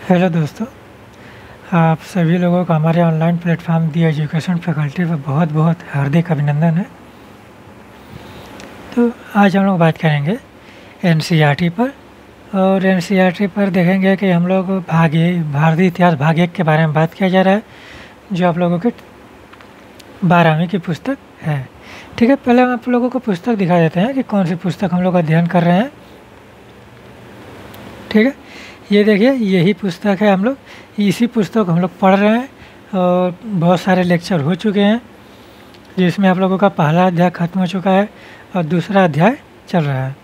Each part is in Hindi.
हेलो दोस्तों, आप सभी लोगों का हमारे ऑनलाइन प्लेटफॉर्म दी एजुकेशन फैकल्टी पर बहुत बहुत हार्दिक अभिनंदन है। तो आज हम लोग बात करेंगे एनसीईआरटी पर। और एनसीईआरटी पर देखेंगे कि हम लोग भारतीय इतिहास भाग 1 के बारे में बात किया जा रहा है, जो आप लोगों की 12वीं की पुस्तक है। ठीक है, पहले हम आप लोगों को पुस्तक दिखा देते हैं कि कौन सी पुस्तक हम लोग अध्ययन कर रहे हैं। ठीक है, ये देखिए, यही पुस्तक है। हम लोग इसी पुस्तक को हम लोग पढ़ रहे हैं और बहुत सारे लेक्चर हो चुके हैं, जिसमें आप लोगों का पहला अध्याय खत्म हो चुका है और दूसरा अध्याय चल रहा है।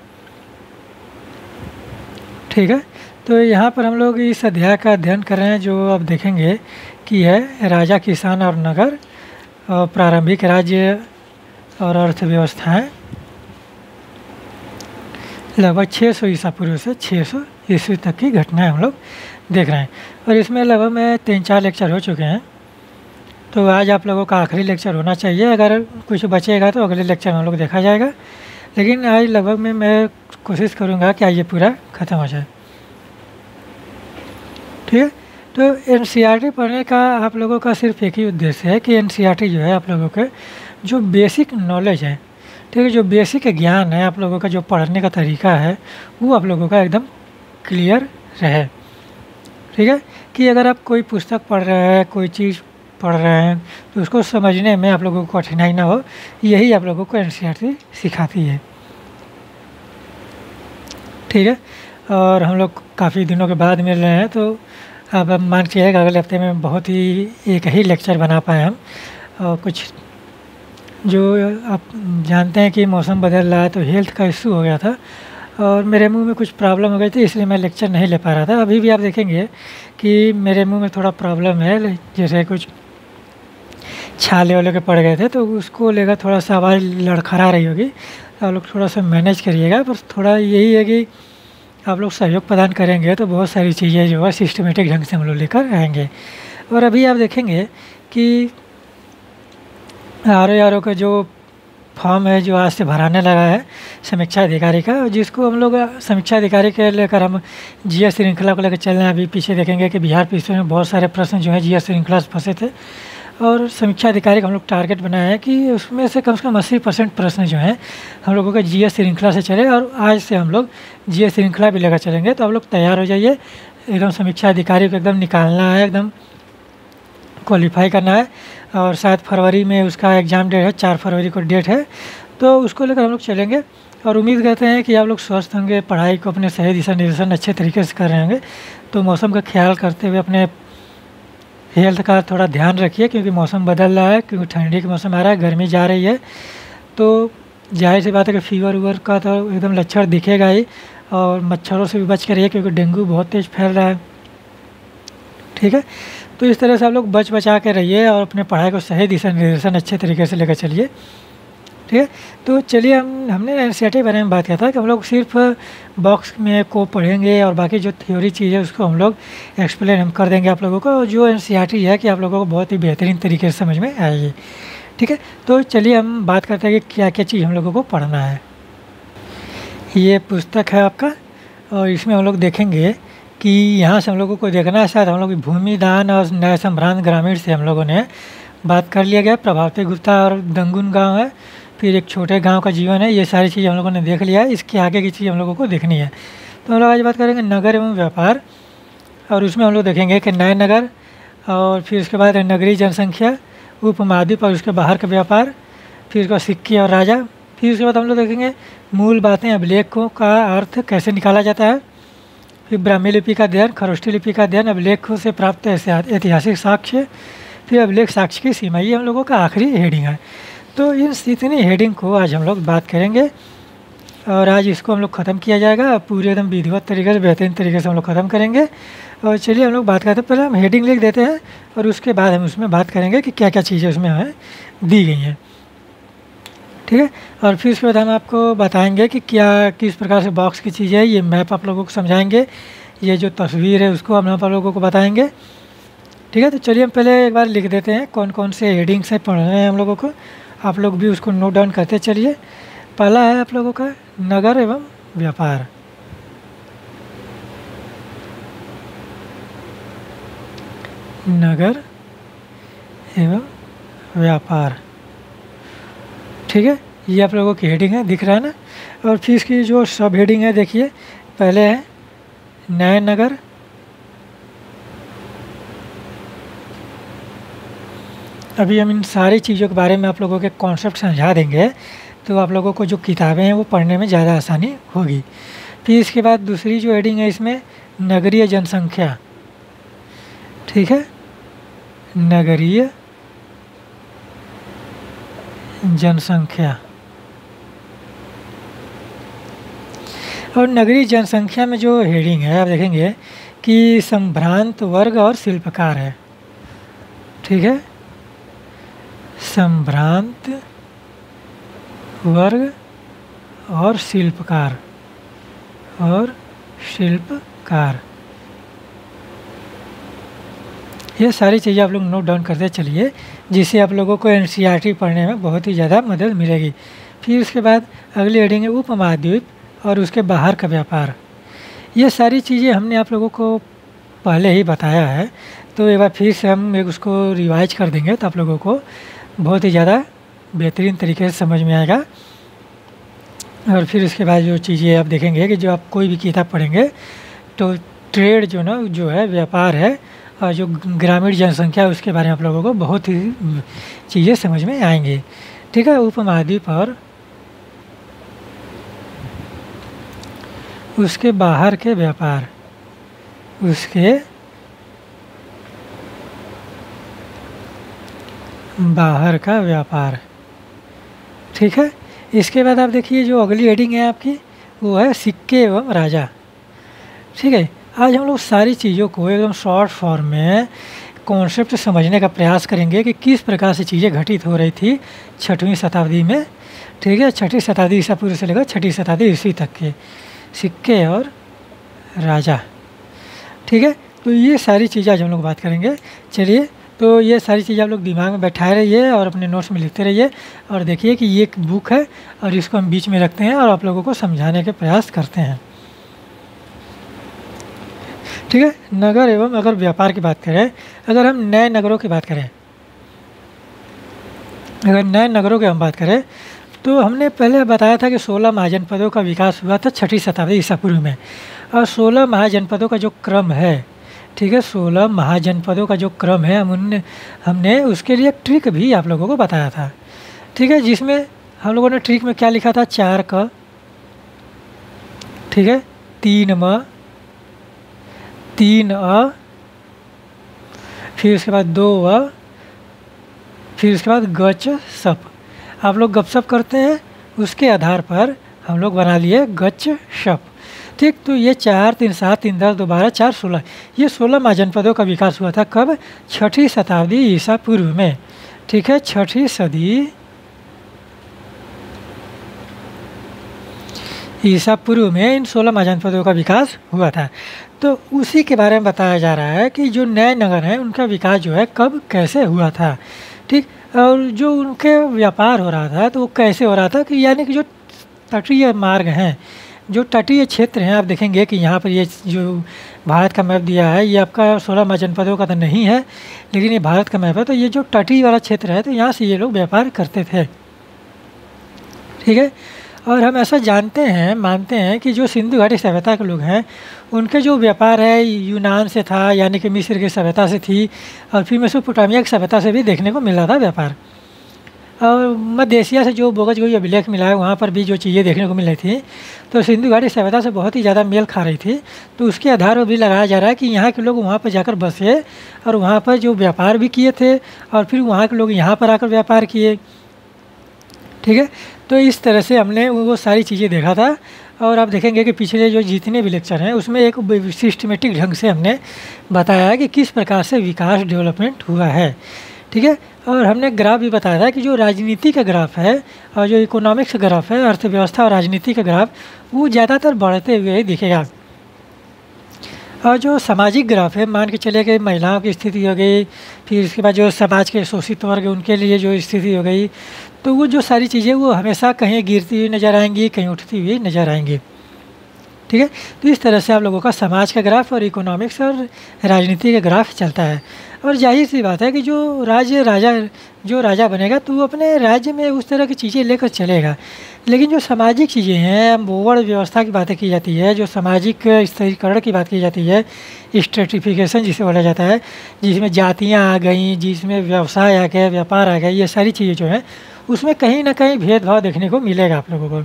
ठीक है, तो यहाँ पर हम लोग इस अध्याय का अध्ययन कर रहे हैं, जो आप देखेंगे कि है राजा, किसान और नगर, और प्रारंभिक राज्य और अर्थव्यवस्थाएं, लगभग 600 ईसा पूर्व से 600 ईस्वी तक की घटनाएं हम लोग देख रहे हैं। और इसमें लगभग में 3-4 लेक्चर हो चुके हैं, तो आज आप लोगों का आखिरी लेक्चर होना चाहिए। अगर कुछ बचेगा तो अगले लेक्चर में हम लोग देखा जाएगा, लेकिन आज लगभग में मैं कोशिश करूँगा कि आज ये पूरा ख़त्म हो जाए। ठीक है, तो एनसीईआरटी पढ़ने का आप लोगों का सिर्फ एक ही उद्देश्य है कि एनसीईआरटी जो है आप लोगों के जो बेसिक नॉलेज है, ठीक है, जो बेसिक ज्ञान है आप लोगों का, जो पढ़ने का तरीका है, वो आप लोगों का एकदम क्लियर रहे। ठीक है, कि अगर आप कोई पुस्तक पढ़ रहे हैं, कोई चीज़ पढ़ रहे हैं, तो उसको समझने में आप लोगों को कठिनाई ना हो, यही आप लोगों को एनसीईआरटी सिखाती है। ठीक है, और हम लोग काफ़ी दिनों के बाद मिल रहे हैं, तो अब मान के चलिए अगले हफ्ते में बहुत ही एक ही लेक्चर बना पाए हम। और कुछ जो आप जानते हैं कि मौसम बदल रहा है, तो हेल्थ का इशू हो गया था और मेरे मुंह में कुछ प्रॉब्लम हो गई थी, इसलिए मैं लेक्चर नहीं ले पा रहा था। अभी भी आप देखेंगे कि मेरे मुंह में थोड़ा प्रॉब्लम है, जैसे कुछ छाले वाले के पड़ गए थे, तो उसको लेकर थोड़ा सा आवाज़ लड़खड़ा रही होगी। आप लोग थोड़ा सा मैनेज करिएगा, बस थोड़ा यही है कि आप लोग सहयोग प्रदान करेंगे तो बहुत सारी चीज़ें जो है सिस्टमेटिक ढंग से हम लोग लेकर आएंगे। और अभी आप देखेंगे कि आर का जो फॉर्म है, जो आज से भराने लगा है समीक्षा अधिकारी का, जिसको हम लोग समीक्षा अधिकारी के लेकर हम जीएस श्रृंखला को लेकर चल रहे हैं। अभी पीछे देखेंगे कि बिहार पीछे में बहुत सारे प्रश्न जो है जीएस श्रृंखला से फंसे थे, और समीक्षा अधिकारी का हम लोग टारगेट बनाया है कि उसमें से कम 80% प्रश्न जो हैं हम लोगों का जीएस श्रृंखला से चले। और आज से हम लोग जीएस श्रृंखला भी लेकर चलेंगे, तो आप लोग तैयार हो जाइए। एकदम समीक्षा अधिकारी को एकदम निकालना है, एकदम क्वालिफाई करना है। और शायद फरवरी में उसका एग्ज़ाम डेट है, 4 फरवरी को डेट है, तो उसको लेकर हम लोग चलेंगे। और उम्मीद करते हैं कि आप लोग स्वस्थ होंगे, पढ़ाई को अपने सही दिशा निर्देशन अच्छे तरीके से कर रहे होंगे। तो मौसम का ख्याल करते हुए अपने हेल्थ का थोड़ा ध्यान रखिए, क्योंकि मौसम बदल रहा है, क्योंकि ठंडी का मौसम आ रहा है, गर्मी जा रही है, तो जाहिर सी बात है कि फीवर वीवर का तो एकदम लक्षण दिखेगा ही। और मच्छरों से भी बच कर रहिए, क्योंकि डेंगू बहुत तेज़ फैल रहा है। ठीक है, तो इस तरह से आप लोग बच बचा के रहिए और अपने पढ़ाई को सही दिशा निर्देशन अच्छे तरीके से लेकर चलिए। ठीक है, तो चलिए हमने एनसीईआरटी के बारे में बात किया था कि हम लोग सिर्फ बॉक्स में को पढ़ेंगे और बाकी जो थ्योरी चीज़ है उसको हम लोग एक्सप्लेन हम कर देंगे आप लोगों को, जो एनसीईआरटी है कि आप लोगों को बहुत ही बेहतरीन तरीके से समझ में आएगी। ठीक है, तो चलिए हम बात करते हैं कि क्या क्या चीज़ हम लोगों को पढ़ना है। ये पुस्तक है आपका, और इसमें हम लोग देखेंगे कि यहाँ से हम लोगों को देखना है, शायद हम लोग भूमि दान और न्याय सम्भ्रांत ग्रामीण से हम लोगों ने बात कर लिया गया। प्रभावती गुप्ता और दंगुन गांव है, फिर एक छोटे गांव का जीवन है, ये सारी चीज़ हम लोगों ने देख लिया है। इसके आगे की चीज़ हम लोगों को देखनी है। तो हम लोग आज बात करेंगे नगर एवं व्यापार, और उसमें हम लोग देखेंगे कि नए नगर, और फिर उसके बाद नगरीय जनसंख्या, उपमहाद्वीप और उसके बाहर का व्यापार, फिर उसके बाद सिक्के और राजा, फिर उसके बाद हम लोग देखेंगे मूल बातें, अभिलेखों का अर्थ कैसे निकाला जाता है, फिर ब्राह्मी लिपि का अध्ययन, खरोष्टी लिपि का अध्ययन, अभिलेखों से प्राप्त ऐतिहासिक साक्ष्य, फिर अभिलेख साक्ष्य की सीमा, ये हम लोगों का आखिरी हेडिंग है। तो इन इतनी हेडिंग को आज हम लोग बात करेंगे, और आज इसको हम लोग ख़त्म किया जाएगा पूरे एकदम विधिवत तरीके से, बेहतरीन तरीके से हम लोग ख़त्म करेंगे। और चलिए हम लोग बात करते हैं, पहले हम हेडिंग लिख देते हैं और उसके बाद हम उसमें बात करेंगे कि क्या क्या चीज़ें उसमें हमें दी गई हैं। ठीक है, और फिर उसके बाद हम आपको बताएंगे कि क्या किस प्रकार से बॉक्स की चीज़ है, ये मैप आप लोगों को समझाएंगे, ये जो तस्वीर है उसको हम आप लोगों को बताएंगे। ठीक है, तो चलिए हम पहले एक बार लिख देते हैं कौन कौन से हेडिंग्स है पढ़ने हैं हम लोगों को, आप लोग भी उसको नोट डाउन करते चलिए। पहला है आप लोगों का नगर एवं व्यापार। नगर एवं व्यापार। ठीक है, ये आप लोगों की हेडिंग है, दिख रहा है ना। और फिर इसकी जो सब हेडिंग है देखिए, पहले है नए नगर, अभी हम इन सारी चीज़ों के बारे में आप लोगों के कॉन्सेप्ट समझा देंगे, तो आप लोगों को जो किताबें हैं वो पढ़ने में ज़्यादा आसानी होगी। फिर इसके बाद दूसरी जो हेडिंग है इसमें नगरीय जनसंख्या। ठीक है, नगरीय जनसंख्या। और नगरीय जनसंख्या में जो हेडिंग है आप देखेंगे कि संभ्रांत वर्ग और शिल्पकार है। ठीक है, संभ्रांत वर्ग और शिल्पकार ये सारी चीज़ें आप लोग नोट डाउन करते चलिए, जिससे आप लोगों को एनसीईआरटी पढ़ने में बहुत ही ज़्यादा मदद मिलेगी। फिर उसके बाद अगली हेडिंग है उपमहाद्वीप और उसके बाहर का व्यापार। ये सारी चीज़ें हमने आप लोगों को पहले ही बताया है, तो एक बार फिर से हम उसको रिवाइज कर देंगे, तो आप लोगों को बहुत ही ज़्यादा बेहतरीन तरीके से समझ में आएगा। और फिर उसके बाद जो चीज़ें आप देखेंगे कि जो आप कोई भी किताब पढ़ेंगे तो ट्रेड जो है व्यापार है, और जो ग्रामीण जनसंख्या है उसके बारे में आप लोगों को बहुत ही चीज़ें समझ में आएंगी। ठीक है, उपमहाद्वीप और उसके बाहर के व्यापार, उसके बाहर का व्यापार। ठीक है, इसके बाद आप देखिए जो अगली हेडिंग है आपकी वो है सिक्के एवं राजा। ठीक है, आज हम लोग सारी चीज़ों को एकदम शॉर्ट फॉर्म में कॉन्सेप्ट समझने का प्रयास करेंगे कि किस प्रकार से चीज़ें घटित हो रही थी 6वीं शताब्दी में। ठीक है, 6वीं शताब्दी ईसा पूर्व से लेकर 6वीं शताब्दी ईस्वी तक के सिक्के और राजा। ठीक है, तो ये सारी चीज़ें आज हम लोग बात करेंगे। चलिए, तो ये सारी चीज़ें आप लोग दिमाग में बैठाए रहिए और अपने नोट्स में लिखते रहिए, और देखिए कि ये एक बुक है और इसको हम बीच में रखते हैं और आप लोगों को समझाने के प्रयास करते हैं। ठीक है, नगर एवं अगर व्यापार की बात करें, अगर हम नए नगरों की बात करें, अगर नए नगरों की हम बात करें तो हमने पहले बताया था कि 16 महाजनपदों का विकास हुआ था 6वीं शताब्दी ईसा पूर्व में। और 16 महाजनपदों का जो क्रम है, ठीक है, 16 महाजनपदों का जो क्रम है हमने उसके लिए एक ट्रिक भी आप लोगों को बताया था। ठीक है, जिसमें हम लोगों ने ट्रिक में क्या लिखा था, 4 क, ठीक है, 3 म, 3 अ, फिर उसके बाद 2 अ, फिर उसके बाद गच सप। आप लोग गपशप करते हैं, उसके आधार पर हम लोग बना लिए गच शप। ठीक, तो ये 4 3 7 3 10 2 12 4 16, ये 16 महाजनपदों का विकास हुआ था कब, 6वीं शताब्दी ईसा पूर्व में। ठीक है, 6वीं सदी ईसा पूर्व में इन 16 महाजनपदों का विकास हुआ था। तो उसी के बारे में बताया जा रहा है कि जो नए नगर हैं उनका विकास जो है कब कैसे हुआ था। ठीक, और जो उनके व्यापार हो रहा था तो वो कैसे हो रहा था कि यानी कि जो तटीय मार्ग हैं, जो तटीय क्षेत्र हैं, आप देखेंगे कि यहाँ पर ये जो भारत का मैप दिया है ये आपका 16 महाजनपदों का तो नहीं है, लेकिन ये भारत का मैप है। तो ये जो तटीय वाला क्षेत्र है तो यहाँ से ये लोग व्यापार करते थे। ठीक है, और हम ऐसा जानते हैं, मानते हैं कि जो सिंधु घाटी सभ्यता के लोग हैं उनके जो व्यापार है यूनान से था, यानी कि मिस्र की सभ्यता से थी, और फिर मेसोपोटामिया की सभ्यता से भी देखने को मिल रहा था व्यापार। और मध्य एशिया से जो बोगस कोई अभिलेख मिला है वहाँ पर भी जो चीज़ें देखने को मिल रही थी तो सिंधु घाटी सभ्यता से बहुत ही ज़्यादा मेल खा रही थी। तो उसके आधार पर भी लगाया जा रहा है कि यहाँ के लोग वहाँ पर जाकर बसे और वहाँ पर जो व्यापार भी किए थे, और फिर वहाँ के लोग यहाँ पर आकर व्यापार किए। ठीक है, तो इस तरह से हमने वो सारी चीज़ें देखा था। और आप देखेंगे कि पिछले जो जितने भी लेक्चर हैं उसमें एक सिस्टमेटिक ढंग से हमने बताया है कि किस प्रकार से विकास डेवलपमेंट हुआ है। ठीक है, और हमने ग्राफ भी बताया था कि जो राजनीति का ग्राफ है और जो इकोनॉमिक्स ग्राफ है, अर्थव्यवस्था और राजनीति का ग्राफ, वो ज़्यादातर बढ़ते हुए ही दिखेगा। और जो सामाजिक ग्राफ है, मान के चले कि महिलाओं की स्थिति हो गई, फिर उसके बाद जो समाज के शोषित वर्ग उनके लिए जो स्थिति हो गई, तो वो जो सारी चीज़ें वो हमेशा कहीं गिरती हुई नज़र आएंगी, कहीं उठती हुई नज़र आएंगी। ठीक है, तो इस तरह से आप लोगों का समाज का ग्राफ और इकोनॉमिक्स और राजनीति का ग्राफ चलता है। और ज़ाहिर-सी बात है कि जो राजा बनेगा तो वो अपने राज्य में उस तरह की चीज़ें लेकर चलेगा। लेकिन जो सामाजिक चीज़ें हैं, वर्ण व्यवस्था की बातें की जाती है, जो सामाजिक स्थिरीकरण की बात की जाती है, स्ट्रैटिफ़िकेशन जिसे बोला जाता है, जिसमें जातियाँ आ गईं, जिसमें व्यवसाय आ गए, व्यापार आ गए, ये सारी चीज़ें जो हैं, उसमें कहीं न कहीं भेदभाव देखने को मिलेगा आप लोगों को।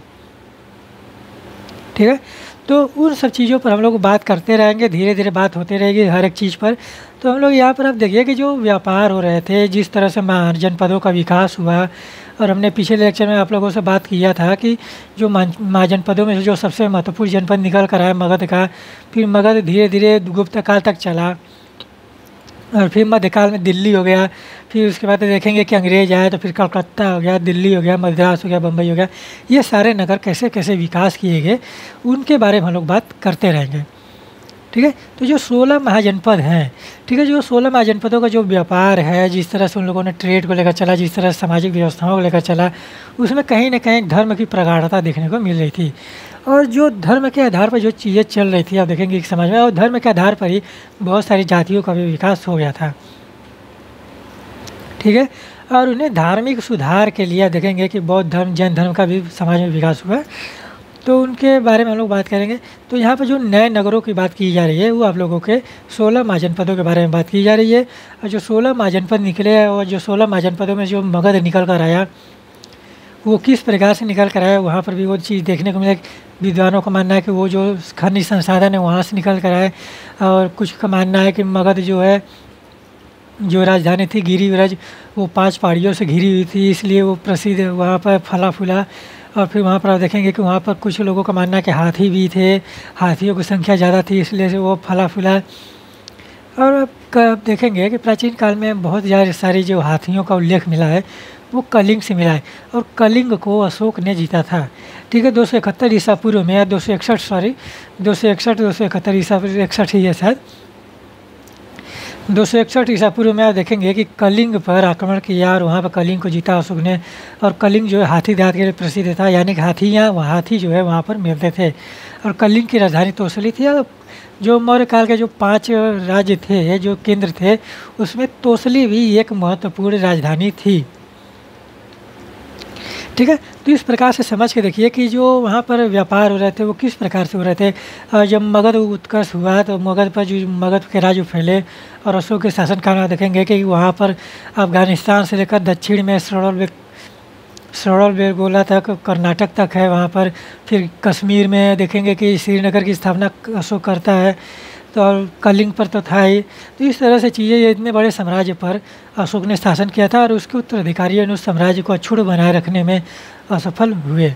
ठीक है? तो उन सब चीज़ों पर हम लोग बात करते रहेंगे, धीरे-धीरे बात होती रहेगी हर एक चीज़ पर। तो हम लोग यहाँ पर आप देखिए कि जो व्यापार हो रहे थे, जिस तरह से महाजनपदों का विकास हुआ, और हमने पिछले लेक्चर में आप लोगों से बात किया था कि जो महाजनपदों में से जो सबसे महत्वपूर्ण जनपद निकल कर आया मगध का, फिर मगध धीरे-धीरे गुप्त काल तक चला, और फिर मध्यकाल में दिल्ली हो गया। फिर उसके बाद देखेंगे कि अंग्रेज़ आए तो फिर कलकत्ता हो गया, दिल्ली हो गया, मद्रास हो गया, बम्बई हो गया। ये सारे नगर कैसे-कैसे विकास किए गए, उनके बारे में हम लोग बात करते रहेंगे। ठीक है? तो जो 16 महाजनपद हैं, ठीक है, जो 16 महाजनपदों का जो व्यापार है, जिस तरह से उन लोगों ने ट्रेड को लेकर चला, जिस तरह से सामाजिक व्यवस्थाओं को लेकर चला, उसमें कहीं न कहीं धर्म की प्रगाढ़ता देखने को मिल रही थी। और जो धर्म के आधार पर जो चीज़ें चल रही थी, आप देखेंगे कि समाज में, और धर्म के आधार पर ही बहुत सारी जातियों का भी विकास हो गया था। ठीक है? और उन्हें धार्मिक सुधार के लिए आप देखेंगे कि बौद्ध धर्म, जैन धर्म का भी समाज में विकास हुआ। तो उनके बारे में हम लोग बात करेंगे। तो यहाँ पर जो नए नगरों की बात की जा रही है, वो आप लोगों के 16 महाजनपदों के बारे में बात की जा रही है। और जो 16 महाजनपद निकले, और जो 16 महाजनपदों में जो मगध निकल कर आया, वो किस प्रकार से निकल कर आया, वहाँ पर भी वो चीज़ देखने को मिले। विद्वानों का मानना है कि वो जो खनिज संसाधन है वहाँ से निकल कर आए, और कुछ का मानना है कि मगध जो है, जो राजधानी थी गिरिव्रज, वो 5 पहाड़ियों से घिरी हुई थी, इसलिए वो प्रसिद्ध वहाँ पर फला फूला। और फिर वहाँ पर आप देखेंगे कि वहाँ पर कुछ लोगों का मानना है कि हाथी भी थे, हाथियों की संख्या ज़्यादा थी, इसलिए से वो फला फूला। और आप देखेंगे कि प्राचीन काल में बहुत ज़्यादा सारी जो हाथियों का उल्लेख मिला है, वो कलिंग से मिला है, और कलिंग को अशोक ने जीता था। ठीक है? 271 ईसा पूर्व में, या 261 सॉरी 261 271 ईसा 61 ही है शायद। 261 ईसा पूर्व में आप देखेंगे कि कलिंग पर आक्रमण किया, और वहाँ पर कलिंग को जीता अशोक ने। और कलिंग जो है हाथी दांत के लिए प्रसिद्ध था, यानी कि हाथी जो है वहाँ पर मिलते थे। और कलिंग की राजधानी तोसली थी। और जो मौर्य काल के जो 5 राज्य थे, जो केंद्र थे, उसमें तोसली भी एक महत्वपूर्ण राजधानी थी। ठीक है? तो इस प्रकार से समझ के देखिए कि जो वहाँ पर व्यापार हो रहे थे, वो किस प्रकार से हो रहे थे। और जब मगध उत्कर्ष हुआ, तो मगध के राज्य फैले, और अशोक के शासनकाल में देखेंगे कि वहाँ पर अफ़गानिस्तान से लेकर दक्षिण में श्रवणबेलगोला तक, कर्नाटक तक है वहाँ पर। फिर कश्मीर में देखेंगे कि श्रीनगर की स्थापना अशोक करता है। तो और कलिंग पर तो था ही। तो इस तरह से चीज़ें, ये इतने बड़े साम्राज्य पर अशोक ने शासन किया था, और उसके उत्तराधिकारियों ने उस साम्राज्य को अक्षुण्ण बनाए रखने में असफल हुए।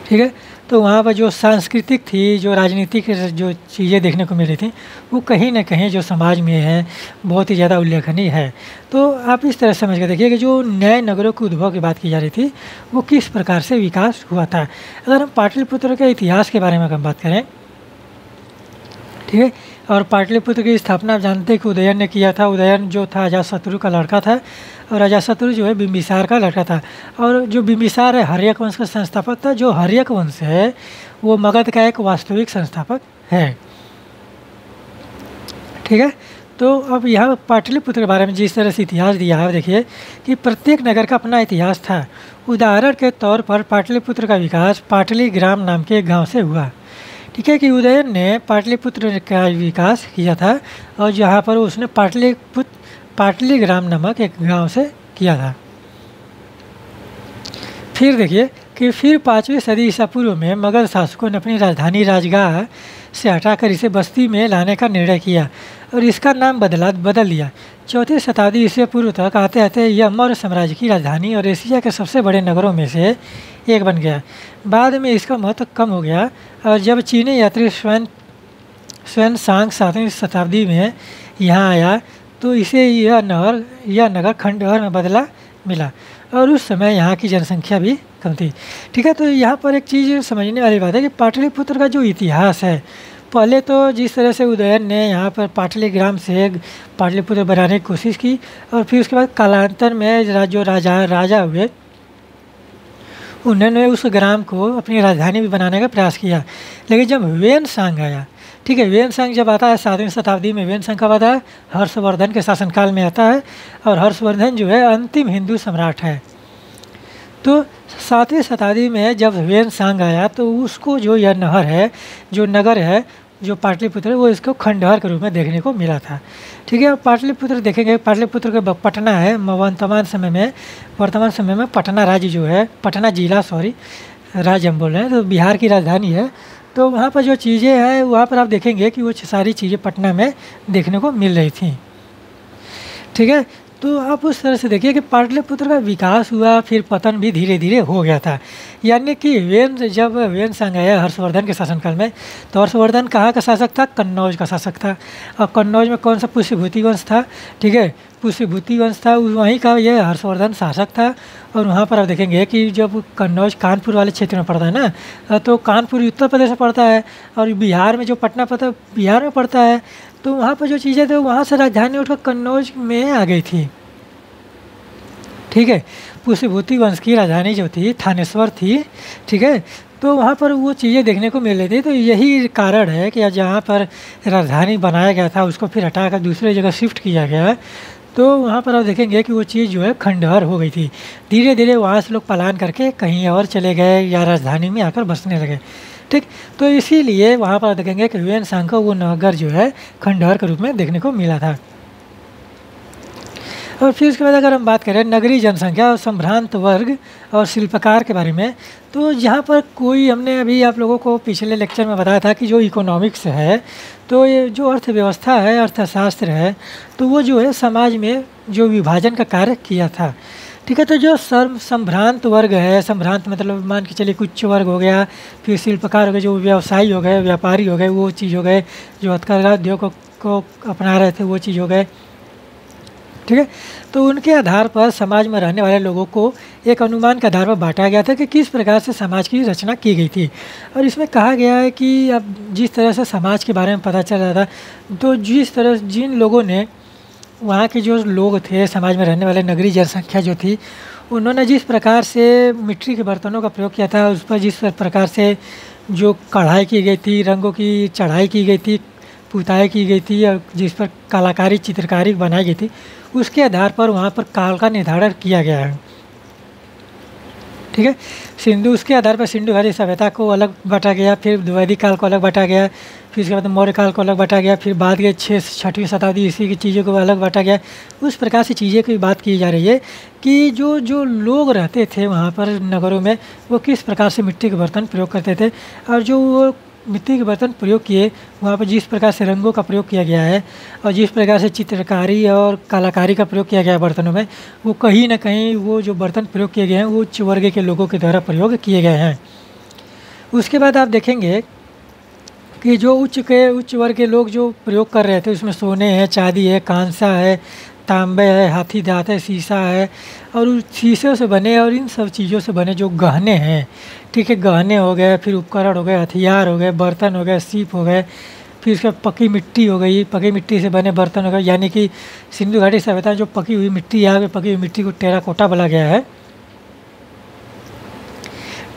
ठीक है? तो वहाँ पर जो सांस्कृतिक थी, जो राजनीतिक जो चीज़ें देखने को मिल रही थी, वो कहीं न कहीं जो समाज में है, बहुत ही ज़्यादा उल्लेखनीय है। तो आप इस तरह समझ के देखिए कि जो नए नगरों के उद्भव की बात की जा रही थी, वो किस प्रकार से विकास हुआ था। अगर हम पाटलिपुत्र के इतिहास के बारे में हम बात करें, ठीक है, और पाटलिपुत्र की स्थापना आप जानते हैं कि उदयन ने किया था। उदयन जो था अजातशत्रु का लड़का था, और अजातशत्रु जो है बिंबिसार का लड़का था। और जो बिंबिसार है हर्यक वंश का संस्थापक था। जो हर्यक वंश है वो मगध का एक वास्तविक संस्थापक है। ठीक है? तो अब यहाँ पाटलिपुत्र के बारे में जिस तरह से इतिहास दिया है, देखिए कि प्रत्येक नगर का अपना इतिहास था। उदाहरण के तौर पर पाटलिपुत्र का विकास पाटलीग्राम नाम के एक गाँव से हुआ। ठीक है? कि उदयन ने पाटलिपुत्र का विकास किया था, और जहाँ पर उसने पाटलीग्राम नामक एक गांव से किया था। फिर देखिए कि फिर 5वीं सदी ईसा पूर्व में मगध शासकों ने अपनी राजधानी राजगाह से हटाकर इसे बस्ती में लाने का निर्णय किया, और इसका नाम बदल दिया। 4वीं शताब्दी ईसा पूर्व तक आते आते यह मौर्य साम्राज्य की राजधानी और एशिया के सबसे बड़े नगरों में से एक बन गया। बाद में इसका महत्व कम हो गया, और जब चीनी यात्री श्वेनसांग 7वीं शताब्दी में यहाँ आया, तो इसे यह नगर खंडहर में बदला मिला, और उस समय यहाँ की जनसंख्या भी कम थी। ठीक है? तो यहाँ पर एक चीज़ समझने वाली बात है कि पाटलिपुत्र का जो इतिहास है, पहले तो जिस तरह से उदयन ने यहाँ पर पाटलीग्राम से पाटलिपुत्र बनाने की कोशिश की, और फिर उसके बाद कालांतर में जो राजा हुए, उन्होंने उस ग्राम को अपनी राजधानी भी बनाने का प्रयास किया। लेकिन जब ह्वेनसांग आया, ठीक है, वेनसांग जब आता है 7वीं शताब्दी में, वेनसांग कब आता है? हर्षवर्धन के शासनकाल में आता है, और हर्षवर्धन जो है अंतिम हिंदू सम्राट है। तो 7वीं शताब्दी में जब वेनसांग आया तो उसको जो यह नहर है, जो नगर है, जो पाटलिपुत्र है, वो इसको खंडहर के रूप में देखने को मिला था। ठीक है, पाटलिपुत्र देखेंगे, पाटलिपुत्र के पटना है, वर्तमान समय में पटना राज्य जो है, पटना जिला, सॉरी राज्य हम बोल रहे हैं, तो बिहार की राजधानी है। तो वहाँ पर जो चीज़ें हैं वहाँ पर आप देखेंगे कि वो सारी चीज़ें पटना में देखने को मिल रही थी। ठीक है, तो आप उस तरह से देखिए कि पाटलिपुत्र का विकास हुआ, फिर पतन भी धीरे धीरे हो गया था। यानी कि जब वेनसांग आया हर्षवर्धन के शासनकाल में, तो हर्षवर्धन कहाँ का शासक था? कन्नौज का शासक था। और कन्नौज में कौन सा? पुष्यभूति वंश था। ठीक है, पुष्यभूति वंश था, वहीं का ये हर्षवर्धन शासक था। और वहाँ पर आप देखेंगे कि जब कन्नौज कानपुर वाले क्षेत्र में पड़ता है ना, तो कानपुर उत्तर प्रदेश में पड़ता है, और बिहार में जो पटना पड़ता बिहार में पड़ता है। तो वहाँ पर जो चीज़ें थे वहाँ से राजधानी उठकर कन्नौज में आ गई थी। ठीक है, पुष्यभूति वंश की राजधानी जो थी थानेश्वर थी। ठीक है, तो वहाँ पर वो चीज़ें देखने को मिल रही थी। तो यही कारण है कि जहाँ पर राजधानी बनाया गया था उसको फिर हटाकर दूसरी जगह शिफ्ट किया गया। तो वहाँ पर आप देखेंगे कि वो चीज़ जो है खंडहर हो गई थी। धीरे धीरे वहाँ से लोग पलायन करके कहीं और चले गए या राजधानी में आकर बसने लगे। ठीक, तो इसीलिए वहाँ पर देखेंगे कि वेनसांग को वो नगर जो है खंडहर के रूप में देखने को मिला था। और फिर उसके बाद अगर हम बात करें नगरीय जनसंख्या और संभ्रांत वर्ग और शिल्पकार के बारे में, तो जहाँ पर कोई, हमने अभी आप लोगों को पिछले लेक्चर में बताया था कि जो इकोनॉमिक्स है, तो ये जो अर्थव्यवस्था है, अर्थशास्त्र है, तो वो जो है समाज में जो विभाजन का कार्य किया था। ठीक है, तो जो संभ्रांत वर्ग है, संभ्रांत मतलब मान के चलिए उच्च वर्ग हो गया, फिर शिल्पकार हो गए, जो व्यवसायी हो गए, व्यापारी हो गए, वो चीज़ हो गए, जो हथकरघा उद्योग को अपना रहे थे, वो चीज़ हो गए। ठीक है, तो उनके आधार पर समाज में रहने वाले लोगों को एक अनुमान के आधार पर बांटा गया था कि किस प्रकार से समाज की रचना की गई थी। और इसमें कहा गया है कि अब जिस तरह से समाज के बारे में पता चल रहा था, तो जिन लोगों ने, वहाँ के जो लोग थे समाज में रहने वाले, नगरीय जनसंख्या जो थी, उन्होंने जिस प्रकार से मिट्टी के बर्तनों का प्रयोग किया था, उस पर जिस प्रकार से जो कढ़ाई की गई थी, रंगों की चढ़ाई की गई थी, पुताई की गई थी, और जिस पर कलाकारी चित्रकारी बनाई गई थी, उसके आधार पर वहाँ पर काल का निर्धारण किया गया है। ठीक है, उसके आधार पर सिंधु घाटी सभ्यता को अलग बांटा गया, फिर वैदिक काल को अलग बांटा गया, फिर उसके बाद मौर्य काल को अलग बांटा गया, फिर बाद के 6वीं शताब्दी ईस्वी की चीज़ों को अलग बांटा गया। उस प्रकार से चीज़ें की बात की जा रही है कि जो लोग रहते थे वहाँ पर नगरों में, वो किस प्रकार से मिट्टी के बर्तन प्रयोग करते थे, और जो वो मिट्टी के बर्तन प्रयोग किए, वहाँ पर जिस प्रकार से रंगों का प्रयोग किया गया है, और जिस प्रकार से चित्रकारी और कलाकारी का प्रयोग किया गया है बर्तनों में, वो कहीं ना कहीं वो जो बर्तन प्रयोग किए गए हैं वो उच्च वर्ग के लोगों के द्वारा प्रयोग किए गए हैं। उसके बाद आप देखेंगे कि जो उच्च वर्ग के लोग जो प्रयोग कर रहे थे, उसमें सोने है, चांदी है, कांसा है, तांबे है, हाथी दांत है, शीशा है, और उस शीशे से बने और इन सब चीज़ों से बने जो गहने हैं, ठीक है, गहने हो गए, फिर उपकरण हो गए, हथियार हो गए, बर्तन हो गए, सीप हो गए, फिर उसके पकी मिट्टी हो गई, पकी मिट्टी से बने बर्तन हो गए। यानी कि सिंधु घाटी सभ्यता जो पकी हुई मिट्टी, यहाँ पे पकी हुई मिट्टी को टेराकोटा बोला गया है।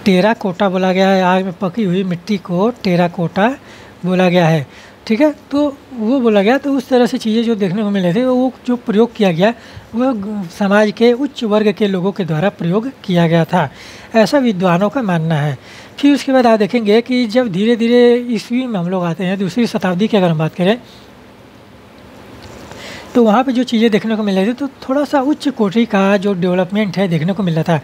टेराकोटा बोला गया है, आग में पकी हुई मिट्टी को टेराकोटा बोला गया है। ठीक है, तो वो बोला गया। तो उस तरह से चीज़ें जो देखने को मिले थे, वो जो प्रयोग किया गया वो समाज के उच्च वर्ग के लोगों के द्वारा प्रयोग किया गया था, ऐसा विद्वानों का मानना है। फिर उसके बाद आप देखेंगे कि जब धीरे धीरे ईस्वी में हम लोग आते हैं, 2री शताब्दी की अगर हम बात करें, तो वहाँ पे जो चीज़ें देखने को मिल रही थी, तो थोड़ा सा उच्च कोटि का जो डेवलपमेंट है देखने को मिल रहा था।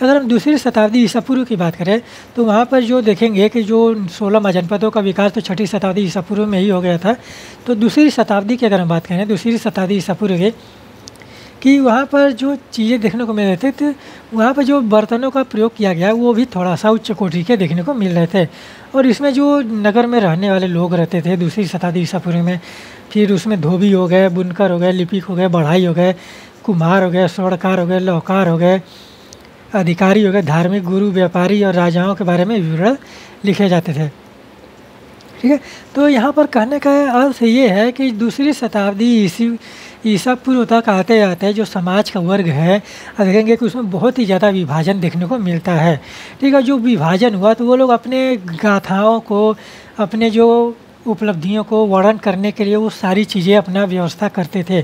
अगर हम 2री शताब्दी ईसा पूर्व की बात करें, तो वहाँ पर जो देखेंगे कि जो 16 महाजनपदों का विकास तो 6ठी शताब्दी ईसा पूर्व में ही हो गया था। तो 2री शताब्दी की अगर हम बात करें, 2री शताब्दी ईसा पूर्व के, कि वहाँ पर जो चीज़ें देखने को मिल रहे थे, तो वहाँ पर जो बर्तनों का प्रयोग किया गया वो भी थोड़ा सा उच्च कोटि के देखने को मिल रहे थे। और इसमें जो नगर में रहने वाले लोग रहते थे 2री शताब्दी ईसा पूर्व में, फिर उसमें धोबी हो गए, बुनकर हो गए, लिपिक हो गए, बढ़ाई हो गए, कुम्हार हो गए, स्वर्णकार हो गए, लौहकार हो गए, अधिकारी हो गए, धार्मिक गुरु, व्यापारी और राजाओं के बारे में विवरण लिखे जाते थे। ठीक है, तो यहाँ पर कहने का अर्थ ये है कि 2री शताब्दी ईसा पूर्व तक आते आते जो समाज का वर्ग है, देखेंगे कि उसमें बहुत ही ज़्यादा विभाजन देखने को मिलता है। ठीक है, जो विभाजन हुआ तो वो लोग अपने गाथाओं को, अपने जो उपलब्धियों को वर्णन करने के लिए वो सारी चीज़ें अपना व्यवस्था करते थे।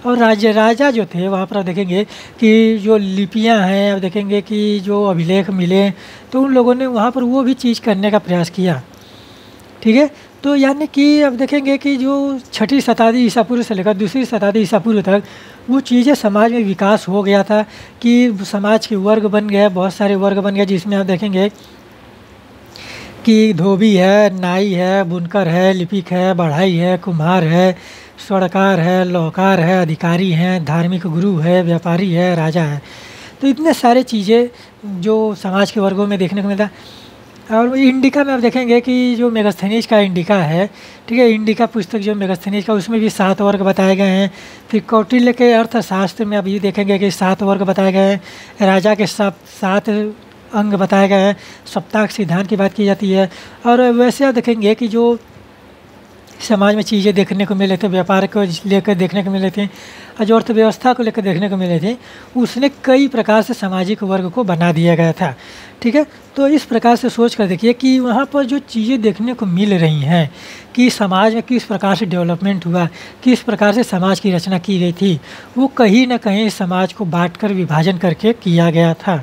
और राजा जो थे वहाँ पर आप देखेंगे कि जो लिपियाँ हैं, आप देखेंगे कि जो अभिलेख मिले, तो उन लोगों ने वहाँ पर वो भी चीज़ करने का प्रयास किया। ठीक है, तो यानी कि अब देखेंगे कि जो छठी शताब्दी ईसा पूर्व से लेकर दूसरी शताब्दी ईसा पूर्व तक वो चीज़ें समाज में विकास हो गया था कि समाज के वर्ग बन गए, बहुत सारे वर्ग बन गए, जिसमें आप देखेंगे कि धोबी है, नाई है, बुनकर है, लिपिक है, बढ़ई है, कुम्हार है, स्वर्णकार है, लौहकार है, अधिकारी हैं, धार्मिक गुरु है, व्यापारी है, राजा है। तो इतने सारे चीज़ें जो समाज के वर्गों में देखने को मिलता है। और इंडिका में आप देखेंगे कि जो मेगास्थनीज का इंडिका है, ठीक है, इंडिका पुस्तक जो मेगास्थनीज का, उसमें भी 7 वर्ग बताए गए हैं। फिर कौटिल्य के अर्थशास्त्र में आप ये देखेंगे कि 7 वर्ग बताए गए हैं। राजा के 7 अंग बताए गए हैं। सप्ताह सिद्धांत की बात की जाती है। और वैसे आप देखेंगे कि जो समाज में चीज़ें देखने को मिले थे, व्यापार को लेकर देखने को मिले थे, और जो अर्थव्यवस्था को लेकर देखने को मिले थे, उसने कई प्रकार से सामाजिक वर्ग को बना दिया गया था। ठीक है, तो इस प्रकार से सोच कर देखिए कि वहाँ पर जो चीज़ें देखने को मिल रही हैं कि समाज में किस प्रकार से डेवलपमेंट हुआ, किस प्रकार से समाज की रचना की गई थी, वो कहीं ना कहीं समाज को बांट कर विभाजन करके किया गया था।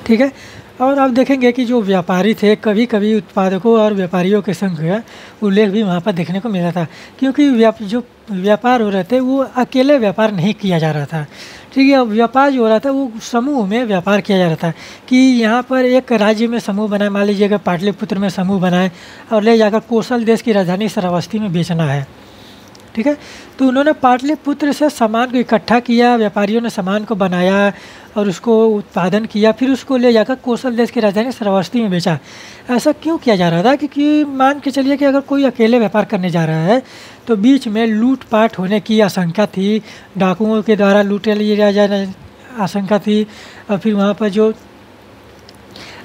ठीक है, और आप देखेंगे कि जो व्यापारी थे, कभी कभी उत्पादकों और व्यापारियों के संघ का उल्लेख भी वहाँ पर देखने को मिला था, क्योंकि जो व्यापार हो रहे थे वो अकेले व्यापार नहीं किया जा रहा था। ठीक है, व्यापार जो हो रहा था वो समूह में व्यापार किया जा रहा था कि यहाँ पर एक राज्य में समूह बनाए, मान लीजिएगा पाटलिपुत्र में समूह बनाए और ले जाकर कोसल देश की राजधानी श्रावस्ती में बेचना है। ठीक है, तो उन्होंने पाटलिपुत्र से सामान को इकट्ठा किया, व्यापारियों ने सामान को बनाया और उसको उत्पादन किया, फिर उसको ले जाकर कोसल देश की राजधानी श्रावस्ती में बेचा। ऐसा क्यों किया जा रहा था? क्योंकि मान के चलिए कि अगर कोई अकेले व्यापार करने जा रहा है तो बीच में लूटपाट होने की आशंका थी, डाकुओं के द्वारा लूटे लिया जाने आशंका थी। और फिर वहाँ पर जो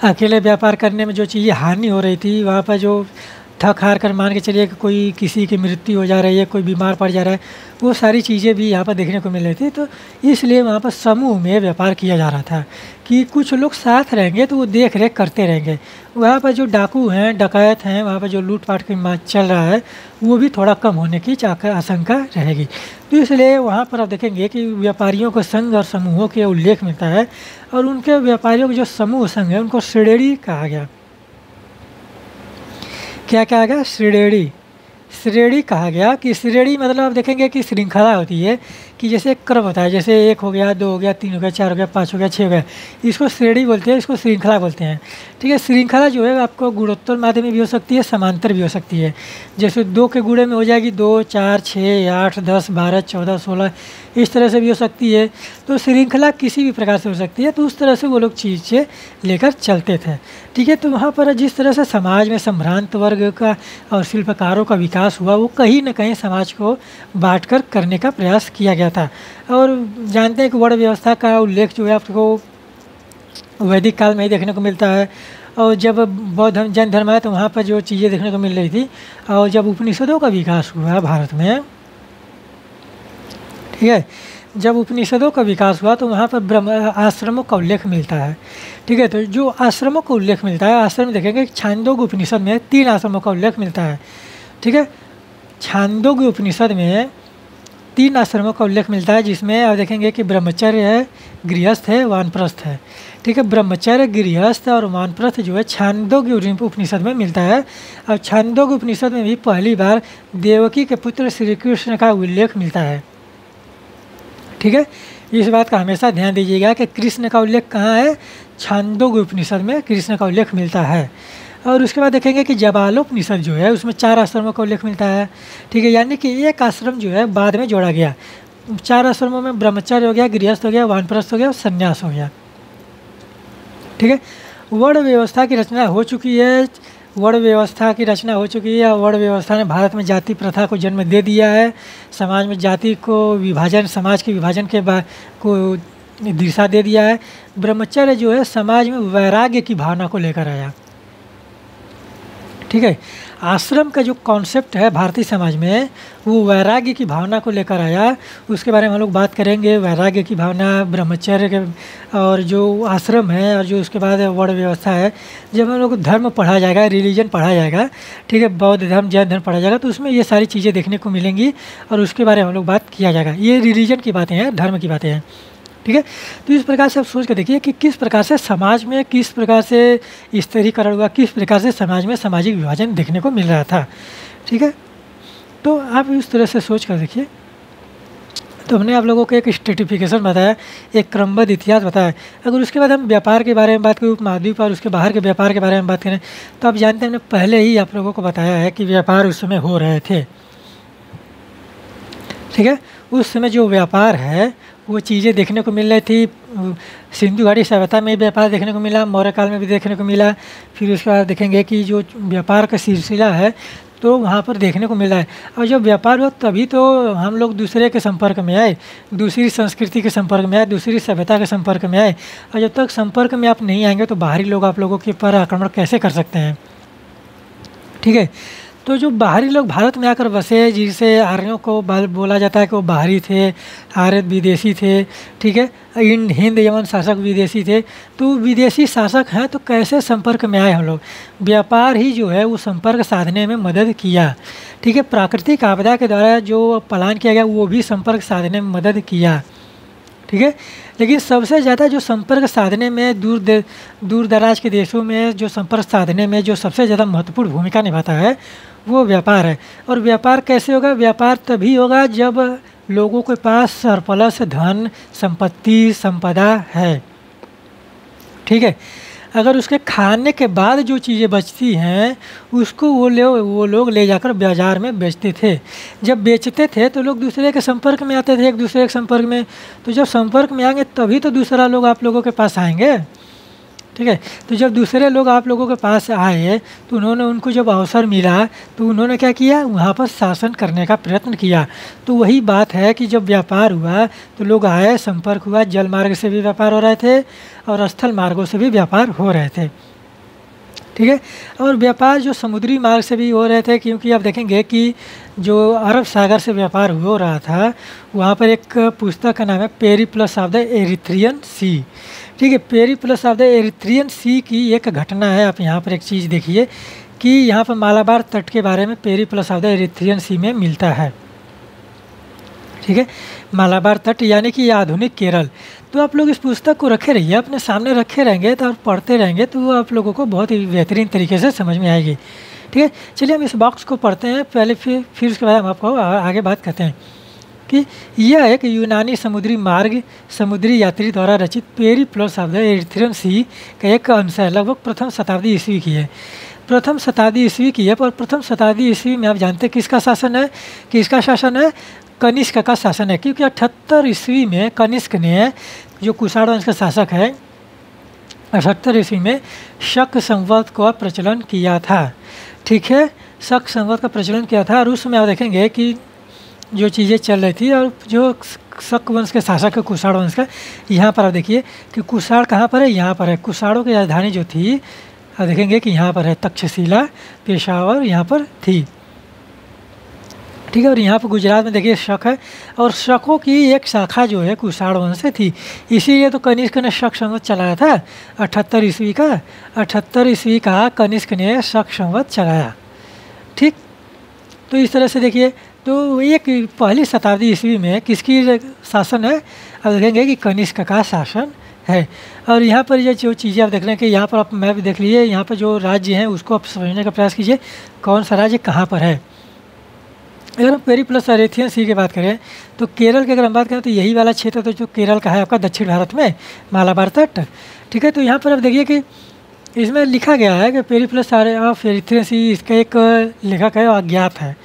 अकेले व्यापार करने में जो चीज़ें हानि हो रही थी, वहाँ पर जो थक हार कर मान के चलिए कि कोई किसी की मृत्यु हो जा रही है, कोई बीमार पड़ जा रहा है, वो सारी चीज़ें भी यहाँ पर देखने को मिल रही थी। तो इसलिए वहाँ पर समूह में व्यापार किया जा रहा था कि कुछ लोग साथ रहेंगे तो वो देख रेख करते रहेंगे। वहाँ पर जो डाकू हैं, डकैत हैं, वहाँ पर जो लूटपाट की चल रहा है वो भी थोड़ा कम होने की आशंका रहेगी। तो इसलिए वहाँ पर आप देखेंगे कि व्यापारियों को संघ और समूहों के उल्लेख मिलता है, और उनके व्यापारियों के जो समूह संघ है उनको श्रेणी कहा गया। क्या कहा गया? श्रेणी कहा गया। कि श्रेणी मतलब आप देखेंगे कि श्रृंखला होती है, कि जैसे एक क्रम होता है, जैसे 1 हो गया, 2 हो गया, 3 हो गया, 4 हो गया, 5 हो गया, 6 हो गया, इसको श्रेणी बोलते हैं, इसको श्रृंखला बोलते हैं। ठीक है, श्रृंखला जो है आपको गुणोत्तर माध्य में भी हो सकती है, समांतर भी हो सकती है। जैसे 2 के गुणे में हो जाएगी 2, 4, 6, 8, 10, 12, 14, 16, इस तरह से भी हो सकती है। तो श्रृंखला किसी भी प्रकार से हो सकती है। तो उस तरह से वो लोग चीज़ें लेकर चलते थे। ठीक है, तो वहाँ पर जिस तरह से समाज में संभ्रांत वर्ग का और शिल्पकारों का विकास हुआ, वो कहीं ना कहीं समाज को बांटकर करने का प्रयास किया गया था। और जानते हैं कि वर्ण व्यवस्था का उल्लेख जो है आपको वैदिक काल में ही देखने को मिलता है। और जब बौद्ध जैन धर्म है तो वहाँ पर जो चीज़ें देखने को मिल रही थी, और जब उपनिषदों का विकास हुआ भारत में, ठीक है, जब उपनिषदों का विकास हुआ तो वहाँ पर ब्रह्म आश्रमों का उल्लेख मिलता है। ठीक है, तो जो आश्रमों का उल्लेख मिलता है, आश्रम देखेंगे छांदोग्य उपनिषद में 3 आश्रमों का उल्लेख मिलता है। ठीक है, छांदोग्य उपनिषद में 3 आश्रमों का उल्लेख मिलता है, जिसमें आप देखेंगे कि ब्रह्मचर्य है, गृहस्थ है, वानप्रस्थ है। ठीक है, ब्रह्मचर्य, गृहस्थ और वानप्रस्थ जो है छांदोग्य उपनिषद में मिलता है। और छांदोग्य उपनिषद में भी पहली बार देवकी के पुत्र श्री कृष्ण का उल्लेख मिलता है। ठीक है, इस बात का हमेशा ध्यान दीजिएगा कि कृष्ण का उल्लेख कहाँ है? छांदोग्य उपनिषद में कृष्ण का उल्लेख मिलता है। और उसके बाद देखेंगे कि जबालोपनिषद जो है उसमें 4 आश्रमों का उल्लेख मिलता है। ठीक है, यानी कि एक आश्रम जो है बाद में जोड़ा गया। 4 आश्रमों में ब्रह्मचर्य हो गया, गृहस्थ हो गया, वानप्रस्थ हो गया और संन्यास हो गया। ठीक है, वर्ण व्यवस्था की रचना हो चुकी है। वर्ण व्यवस्था की रचना हो चुकी है। वर्ण व्यवस्था ने भारत में जाति प्रथा को जन्म दे दिया है। समाज में जाति को विभाजन, समाज के विभाजन के को दिशा दे दिया है। ब्रह्मचर्य जो है समाज में वैराग्य की भावना को लेकर आया। ठीक है, आश्रम का जो कॉन्सेप्ट है भारतीय समाज में, वो वैराग्य की भावना को लेकर आया। उसके बारे में हम लोग बात करेंगे, वैराग्य की भावना, ब्रह्मचर्य के, और जो आश्रम है, और जो उसके बाद वर्ण व्यवस्था है। जब हम लोग धर्म पढ़ा जाएगा, रिलीजन पढ़ा जाएगा, ठीक है, बौद्ध धर्म, जैन धर्म पढ़ा जाएगा, तो उसमें ये सारी चीज़ें देखने को मिलेंगी और उसके बारे में हम लोग बात किया जाएगा। ये रिलीजन की बातें हैं, धर्म की बातें हैं, ठीक है। तो इस प्रकार से आप सोच कर देखिए कि किस प्रकार से समाज में किस प्रकार से स्तरीकरण हुआ, किस प्रकार से समाज में सामाजिक विभाजन देखने को मिल रहा था, ठीक है। तो आप इस तरह से सोच कर देखिए। तो हमने आप लोगों को एक स्ट्रेटिफिकेशन बताया, एक क्रमबद्ध इतिहास बताया। अगर उसके बाद हम व्यापार के बारे में बात करें, उपमहाद्वीप और उसके बाहर के व्यापार के बारे में बात करें, तो आप जानते हैं हमने पहले ही आप लोगों को बताया है कि व्यापार उस समय हो रहे थे, ठीक है। उस समय जो व्यापार है वो चीज़ें देखने को मिल रही थी। सिंधु घाटी सभ्यता में व्यापार देखने को मिला, मौर्य काल में भी देखने को मिला। फिर उसके बाद देखेंगे कि जो व्यापार का सिलसिला है तो वहाँ पर देखने को मिल रहा है। और जब व्यापार हुआ तभी तो हम लोग दूसरे के संपर्क में आए, दूसरी संस्कृति के संपर्क में आए, दूसरी सभ्यता के संपर्क में आए। और जब तक संपर्क में आप नहीं आएंगे तो बाहरी लोग आप लोगों के पर आक्रमण कैसे कर सकते हैं, ठीक है। तो जो बाहरी लोग भारत में आकर बसे, जिसे आर्यों को बोला जाता है कि वो बाहरी थे, आर्य विदेशी थे, ठीक है। हिंद यमन शासक विदेशी थे। तो विदेशी शासक हैं तो कैसे संपर्क में आए हम लोग? व्यापार ही जो है वो संपर्क साधने में मदद किया, ठीक है। प्राकृतिक आपदा के द्वारा जो पलायन किया गया वो भी संपर्क साधने में मदद किया, ठीक है। लेकिन सबसे ज़्यादा जो संपर्क साधने में दूर दराज के देशों में जो संपर्क साधने में जो सबसे ज़्यादा महत्वपूर्ण भूमिका निभाता है वो व्यापार है। और व्यापार कैसे होगा? व्यापार तभी होगा जब लोगों के पास सरप्लस धन, संपत्ति, संपदा है, ठीक है। अगर उसके खाने के बाद जो चीज़ें बचती हैं उसको वो लोग ले जाकर बाज़ार में बेचते थे। जब बेचते थे तो लोग दूसरे के संपर्क में आते थे, एक दूसरे के संपर्क में। तो जब संपर्क में आएंगे तभी तो दूसरा लोग आप लोगों के पास आएंगे, ठीक है। तो जब दूसरे लोग आप लोगों के पास आए तो उनको जब अवसर मिला तो उन्होंने क्या किया? वहाँ पर शासन करने का प्रयत्न किया। तो वही बात है कि जब व्यापार हुआ तो लोग आए, संपर्क हुआ, जल मार्ग से भी व्यापार हो रहे थे और स्थल मार्गों से भी व्यापार हो रहे थे, ठीक है। और व्यापार जो समुद्री मार्ग से भी हो रहे थे, क्योंकि आप देखेंगे कि जो अरब सागर से व्यापार हो रहा था वहाँ पर एक पुस्तक का नाम है पेरिप्लस ऑफ द एरिथ्रियन सी, ठीक है। पेरिप्लस ऑफ द एरिथ्रियन सी की एक घटना है। आप यहाँ पर एक चीज़ देखिए कि यहाँ पर मालाबार तट के बारे में पेरिप्लस ऑफ द एरिथ्रियन सी में मिलता है, ठीक है। मालाबार तट यानी कि आधुनिक केरल। तो आप लोग इस पुस्तक को रखे रहिए, अपने सामने रखे रहेंगे तो आप पढ़ते रहेंगे तो आप लोगों को बहुत ही बेहतरीन तरीके से समझ में आएगी, ठीक है। चलिए हम इस बॉक्स को पढ़ते हैं पहले, फिर उसके बाद हम आपको आगे बात करते हैं कि यह एक यूनानी समुद्री मार्ग समुद्री यात्री द्वारा रचित पेरिप्लस ऑफ द एरिथ्रियन सी का एक अंश है। लगभग प्रथम शताब्दी ईस्वी की है, प्रथम शताब्दी ईस्वी की है। पर प्रथम शताब्दी ईस्वी में आप जानते हैं किसका शासन है? किसका शासन है? कनिष्क का शासन है। क्योंकि 78 ईस्वी में कनिष्क ने, जो कुषाण वंश का शासक है, 78 ईस्वी में शक संवत का प्रचलन किया था, ठीक है। शक संवत का प्रचलन किया था और उस समय आप देखेंगे कि जो चीज़ें चल रही थी और जो शक वंश के शासक है कुषाण वंश का, यहाँ पर आप देखिए कि कुषाण कहाँ पर है? यहाँ पर है। कुषाणों की राजधानी जो थी आप देखेंगे कि यहाँ पर है, तक्षशिला, पेशावर यहाँ पर थी, ठीक है। और यहाँ पर गुजरात में देखिए शक है, और शकों की एक शाखा जो है कुषाण वंश से थी। इसीलिए तो कनिष्क ने शक संवत चलाया था 78 ईस्वी का। 78 ईस्वी का कनिष्क ने शक संवत चलाया, ठीक। तो इस तरह से देखिए, तो एक पहली शताब्दी ईस्वी में किसकी शासन है? अब देखेंगे कि कनिष्क का शासन है। और यहाँ पर ये जो चीज़ें आप देख रहे हैं कि यहाँ पर आप मैप देख लीजिए, यहाँ पर जो राज्य हैं उसको आप समझने का प्रयास कीजिए कौन सा राज्य कहाँ पर है। अगर हम पेरिप्लस एरिथ्रियन सी की बात करें तो केरल की अगर हम बात करें तो यही वाला क्षेत्र तो जो केरल का है आपका दक्षिण भारत में, मालाबार तट, ठीक है। तो यहाँ पर आप देखिए कि इसमें लिखा गया है कि पेरिप्लस ऑफ एरिथ्रियन सी, इसका एक लेखक है अज्ञात है,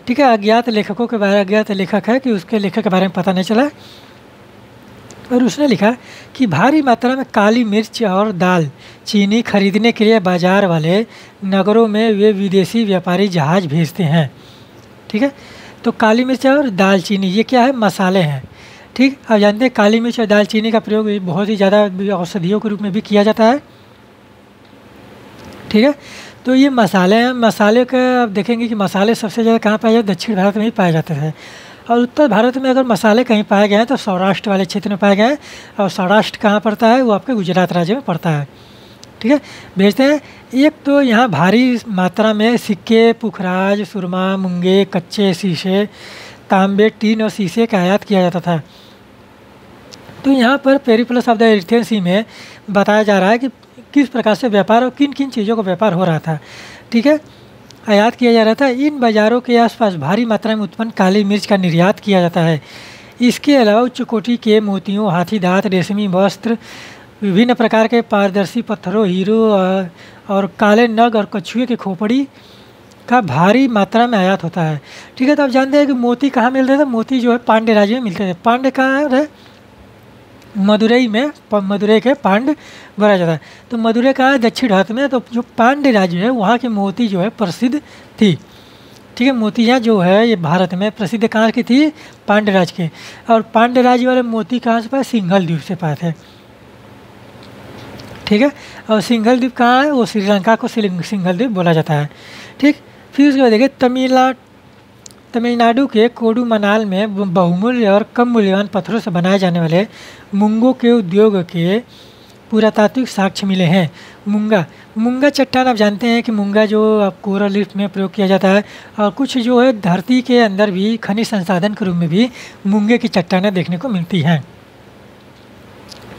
ठीक है। अज्ञात लेखकों के बारे अज्ञात लेखक है कि उसके लेखक के बारे में पता नहीं चला। और उसने लिखा कि भारी मात्रा में काली मिर्च और दाल चीनी खरीदने के लिए बाज़ार वाले नगरों में वे विदेशी व्यापारी जहाज़ भेजते हैं, ठीक है। तो काली मिर्च और दाल चीनी ये क्या है? मसाले हैं, ठीक। आप जानते हैं काली मिर्च और दाल चीनी का प्रयोग बहुत ही ज़्यादा औषधियों के रूप में भी किया जाता है, ठीक है। तो ये मसाले हैं, मसाले का आप देखेंगे कि मसाले सबसे ज़्यादा कहाँ पाए जाते, दक्षिण भारत में ही पाए जाते हैं। और उत्तर भारत में अगर मसाले कहीं पाए गए हैं तो सौराष्ट्र वाले क्षेत्र में पाए गए हैं, और सौराष्ट्र कहाँ पड़ता है, वो आपके गुजरात राज्य में पड़ता है। ठीक है, भेजते हैं। एक तो यहाँ भारी मात्रा में सिक्के, पुखराज, सुरमा, मूंगे, कच्चे शीशे, तांबे, टीन और शीशे का आयात किया जाता था। तो यहाँ पर पेरिप्लस ऑफ द इरिथ्रियन सी में बताया जा रहा है कि किस प्रकार से व्यापार और किन किन चीज़ों का व्यापार हो रहा था। ठीक है, आयात किया जा रहा था। इन बाज़ारों के आसपास भारी मात्रा में उत्पन्न काली मिर्च का निर्यात किया जाता है। इसके अलावा उच्च कोटि के मोतियों, हाथी दांत, रेशमी वस्त्र, विभिन्न प्रकार के पारदर्शी पत्थरों, हीरो और काले नग और कछुए की खोपड़ी का भारी मात्रा में आयात होता है। ठीक है, तो आप जानते हैं कि मोती कहाँ मिलते थे, मोती जो है पांड्य राज्य में मिलते थे। पांड्य कहाँ है, मदुरई में, मदुरई के पांड्य बोला जाता है। तो मदुरई का है दक्षिण भारत में, तो जो पांड्य राज्य है वहाँ की मोती जो है प्रसिद्ध थी। ठीक है, मोतियाँ जो है ये भारत में प्रसिद्ध कहाँ की थी, पांड्य राज्य के। और पांड्य राज्य वाले मोती कहाँ से पाए, सिंघल द्वीप से पाए थे। ठीक है, और सिंघल द्वीप कहाँ है, वो श्रीलंका को सिंघल द्वीप बोला जाता है। ठीक, फिर उसके बाद देखिए तमिलनाडु के कोडुमनाल में बहुमूल्य और कम मूल्यवान पत्थरों से बनाए जाने वाले मूंगों के उद्योग के पुरातात्विक साक्ष्य मिले हैं। मूंगा चट्टान, आप जानते हैं कि मूंगा जो कोरल रीफ में प्रयोग किया जाता है, और कुछ जो है धरती के अंदर भी खनिज संसाधन के रूप में भी मूंगे की चट्टानें देखने को मिलती हैं।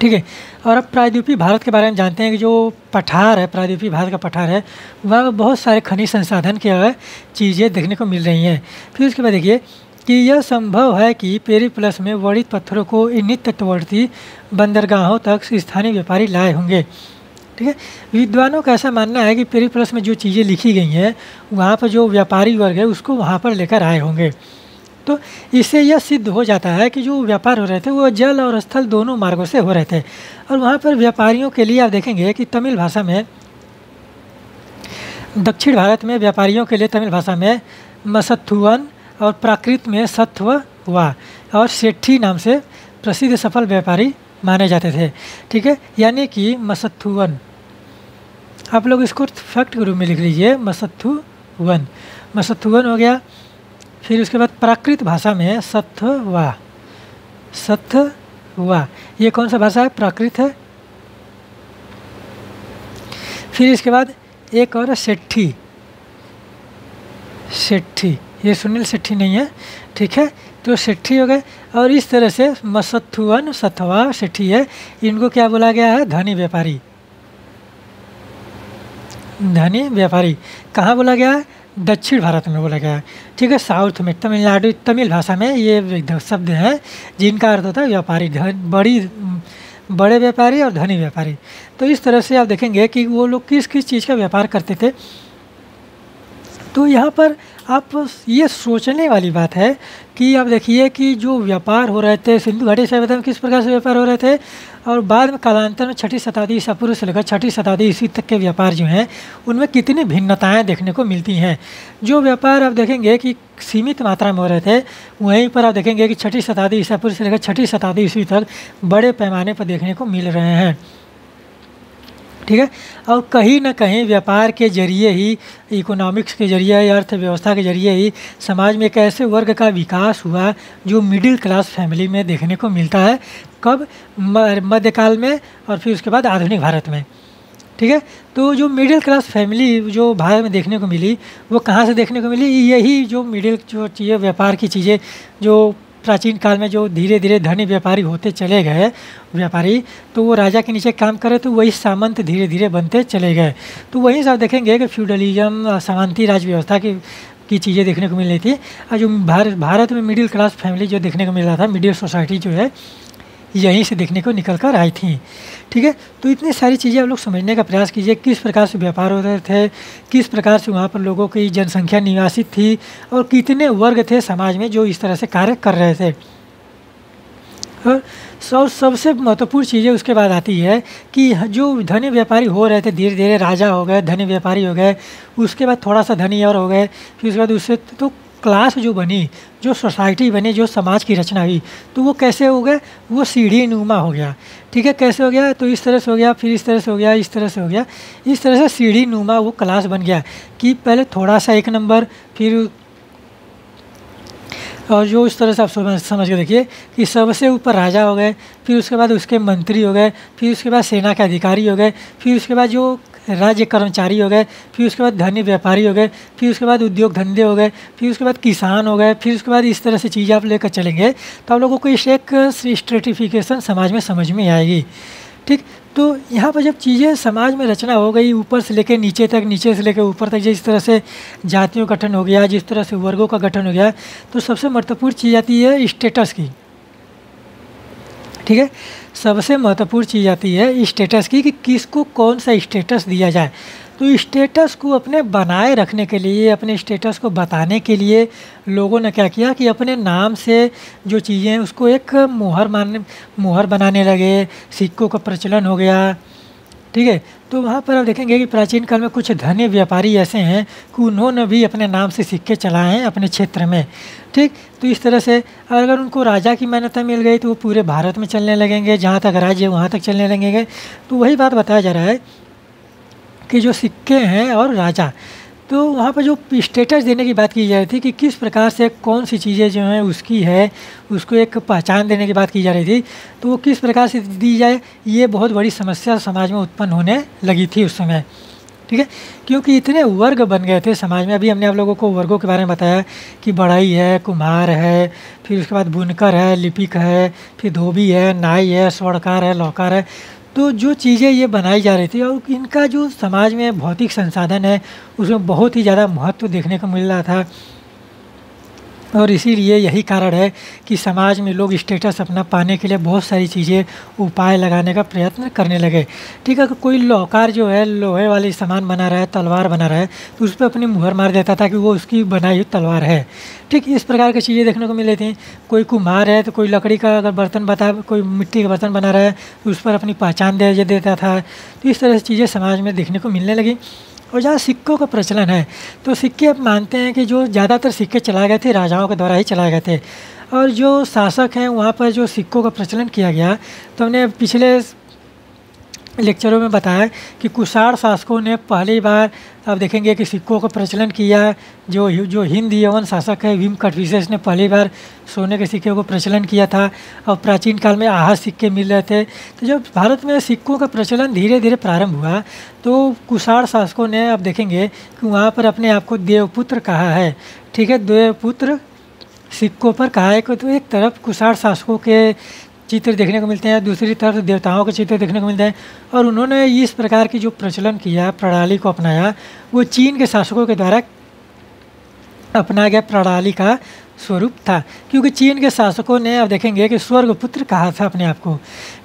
ठीक है, और अब प्रायद्वीपीय भारत के बारे में जानते हैं कि जो पठार है, प्रायद्वीपीय भारत का पठार है, वहाँ बहुत सारे खनिज संसाधन के चीज़ें देखने को मिल रही हैं। फिर उसके बाद देखिए कि यह संभव है कि पेरिप्लस में वर्णित पत्थरों को इन तटवर्ती बंदरगाहों तक स्थानीय व्यापारी लाए होंगे। ठीक है, विद्वानों का ऐसा मानना है कि पेरिप्लस में जो चीज़ें लिखी गई हैं वहाँ पर जो व्यापारी वर्ग है उसको वहाँ पर लेकर आए होंगे। तो इससे यह सिद्ध हो जाता है कि जो व्यापार हो रहे थे वो जल और स्थल दोनों मार्गों से हो रहे थे। और वहाँ पर व्यापारियों के लिए आप देखेंगे कि तमिल भाषा में, दक्षिण भारत में व्यापारियों के लिए तमिल भाषा में मसत्थुवन और प्राकृत में सत्ववा और सेठी नाम से प्रसिद्ध सफल व्यापारी माने जाते थे। ठीक है, यानी कि मसत्थुवन, आप लोग इसको फैक्ट के रूप में लिख लीजिए, मसत्थुवन हो गया। फिर उसके बाद प्राकृत भाषा में सत्ववा, ये कौन सा भाषा है, प्राकृत है। फिर इसके बाद एक और सेठी, ये सुनील सेठी नहीं है। ठीक है, तो सेठी हो गए। और इस तरह से मसत्थुवन, सत्वा, सेठी है, इनको क्या बोला गया है, धनी व्यापारी। कहाँ बोला गया है, दक्षिण भारत में बोला गया है। ठीक है, साउथ में तमिलनाडु, तमिल भाषा में ये शब्द हैं जिनका अर्थ होता है व्यापारी, बड़े व्यापारी और धनी व्यापारी। तो इस तरह से आप देखेंगे कि वो लोग किस किस चीज़ का व्यापार करते थे। तो यहाँ पर आप ये सोचने वाली बात है कि आप देखिए कि जो व्यापार हो रहे थे सिंधु घाटी सभ्यता में किस प्रकार से व्यापार हो रहे थे, और बाद में कालांतर में 6ठी शताब्दी ईसा पूर्व से लेकर 6ठी शताब्दी ईस्वी तक के व्यापार जो हैं उनमें कितनी भिन्नताएं देखने को मिलती हैं। जो व्यापार आप देखेंगे कि सीमित मात्रा में हो रहे थे, वहीं पर आप देखेंगे कि 6ठी शताब्दी ईसा पूर्व से लेकर 6ठी शताब्दी ईस्वी तक बड़े पैमाने पर देखने को मिल रहे हैं। ठीक है, और कहीं ना कहीं व्यापार के जरिए ही, इकोनॉमिक्स के जरिए, अर्थव्यवस्था के जरिए ही समाज में एक ऐसे वर्ग का विकास हुआ जो मिडिल क्लास फैमिली में देखने को मिलता है। कब, मध्यकाल में और फिर उसके बाद आधुनिक भारत में। ठीक है, तो जो मिडिल क्लास फैमिली जो भारत में देखने को मिली वो कहाँ से देखने को मिली, यही जो जो चीज़ें, व्यापार की चीज़ें जो प्राचीन काल में जो धीरे धीरे धनी व्यापारी होते चले गए व्यापारी, तो वो राजा के नीचे काम करे तो वही सामंत धीरे धीरे बनते चले गए। तो वहीं से आप देखेंगे कि फ्यूडलिज्म, सामंती राज व्यवस्था की चीज़ें देखने को मिल रही थी। और जो भारत में मिडिल क्लास फैमिली जो देखने को मिल रहा था, मिडिल सोसाइटी जो है, यहीं से देखने को निकल कर आई थी। ठीक है, तो इतनी सारी चीज़ें आप लोग समझने का प्रयास कीजिए, किस प्रकार से व्यापार हो रहे थे, किस प्रकार से वहाँ पर लोगों की जनसंख्या निवासित थी, और कितने वर्ग थे समाज में जो इस तरह से कार्य कर रहे थे। और सबसे महत्वपूर्ण चीज़ें उसके बाद आती है कि जो धनी व्यापारी हो रहे थे, धीरे धीरे राजा हो गए, धनी व्यापारी हो गए, उसके बाद थोड़ा सा धनी और हो गए, फिर उसके बाद उससे तो क्लास जो बनी, जो सोसाइटी बनी, जो समाज की रचना हुई, तो वो कैसे हो गए, वो सीढ़ी नुमा हो गया। ठीक है, कैसे हो गया, तो इस तरह से हो गया, फिर इस तरह से हो गया, इस तरह से हो गया, इस तरह से सीढ़ी नुमा वो क्लास बन गया कि पहले थोड़ा सा एक नंबर, फिर और जो इस तरह से आप समझ के देखिए कि सबसे ऊपर राजा हो गए, फिर उसके बाद उसके मंत्री हो गए, फिर उसके बाद सेना के अधिकारी हो गए, फिर उसके बाद जो राज्य कर्मचारी हो गए, फिर उसके बाद धनी व्यापारी हो गए, फिर उसके बाद उद्योग धंधे हो गए, फिर उसके बाद किसान हो गए, फिर उसके बाद इस तरह से चीज़ें आप लेकर चलेंगे तो आप लोगों को इस एक स्ट्रेटिफिकेशन समाज में समझ में आएगी। ठीक, तो यहाँ पर जब चीज़ें समाज में रचना हो गई ऊपर से लेकर नीचे तक, नीचे से लेकर ऊपर तक, जिस तरह से जातियों का गठन हो गया, जिस तरह से वर्गों का गठन हो गया, तो सबसे महत्वपूर्ण चीज़ आती है स्टेटस की। ठीक है, सबसे महत्वपूर्ण चीज़ आती है स्टेटस की कि किसको कौन सा स्टेटस दिया जाए। तो स्टेटस को अपने बनाए रखने के लिए, अपने स्टेटस को बताने के लिए लोगों ने क्या किया कि अपने नाम से जो चीज़ें हैं उसको एक मुहर बनाने लगे, सिक्कों का प्रचलन हो गया। ठीक है, तो वहाँ पर आप देखेंगे कि प्राचीन काल में कुछ धनी व्यापारी ऐसे हैं कि उन्होंने भी अपने नाम से सिक्के चलाए हैं अपने क्षेत्र में। ठीक, तो इस तरह से अगर उनको राजा की मान्यता मिल गई तो वो पूरे भारत में चलने लगेंगे, जहाँ तक राज्य है वहाँ तक चलने लगेंगे। तो वही बात बताया जा रहा है कि जो सिक्के हैं और राजा, तो वहाँ पर जो स्टेटस देने की बात की जा रही थी कि किस प्रकार से कौन सी चीज़ें जो हैं उसकी है, उसको एक पहचान देने की बात की जा रही थी, तो वो किस प्रकार से दी जाए, ये बहुत बड़ी समस्या समाज में उत्पन्न होने लगी थी उस समय। ठीक है, क्योंकि इतने वर्ग बन गए थे समाज में। अभी हमने आप लोगों को वर्गों के बारे में बताया कि बढ़ई है, कुम्हार है, फिर उसके बाद बुनकर है, लिपिक है, फिर धोबी है, नाई है, स्वर्णकार है, लौकार है। तो जो चीज़ें ये बनाई जा रही थी और इनका जो समाज में भौतिक संसाधन है उसमें बहुत ही ज़्यादा महत्व देखने को मिल रहा था, और इसीलिए यही कारण है कि समाज में लोग स्टेटस अपना पाने के लिए बहुत सारी चीज़ें उपाय लगाने का प्रयत्न करने लगे। ठीक है, अगर कोई लौहकार जो है लोहे वाली सामान बना रहा है, तलवार बना रहा है, तो उस पर अपनी मुहर मार देता था कि वो उसकी बनाई हुई तलवार है। ठीक, इस प्रकार की चीज़ें देखने को मिल रही थी। कोई कुम्हार है तो कोई लकड़ी का अगर बर्तन कोई मिट्टी का बर्तन बना रहा है तो उस पर अपनी पहचान दे देता था। तो इस तरह से चीज़ें समाज में देखने को मिलने लगी। और जहाँ सिक्कों का प्रचलन है, तो सिक्के अब मानते हैं कि जो ज़्यादातर सिक्के चलाए गए थे राजाओं के द्वारा ही चलाए गए थे, और जो शासक हैं वहाँ पर जो सिक्कों का प्रचलन किया गया, तो हमने पिछले लेक्चरों में बताया कि कुषाण शासकों ने पहली बार आप देखेंगे कि सिक्कों का प्रचलन किया। जो हिंद यवन शासक है विम कटफिसेस ने पहली बार सोने के सिक्के को प्रचलन किया था, और प्राचीन काल में आहत सिक्के मिल रहे थे। तो जब भारत में सिक्कों का प्रचलन धीरे धीरे प्रारंभ हुआ, तो कुषाण शासकों ने आप देखेंगे कि वहाँ पर अपने आप को देवपुत्र कहा है। ठीक है, देवपुत्र सिक्कों पर कहा है। तो एक तरफ कुषाण शासकों के चित्र देखने को मिलते हैं, दूसरी तरफ देवताओं के चित्र देखने को मिलते हैं, और उन्होंने इस प्रकार की जो प्रचलन किया, प्रणाली को अपनाया, वो चीन के शासकों के द्वारा अपनाया गया प्रणाली का स्वरूप था। क्योंकि चीन के शासकों ने आप देखेंगे कि स्वर्गपुत्र कहा था अपने आप को।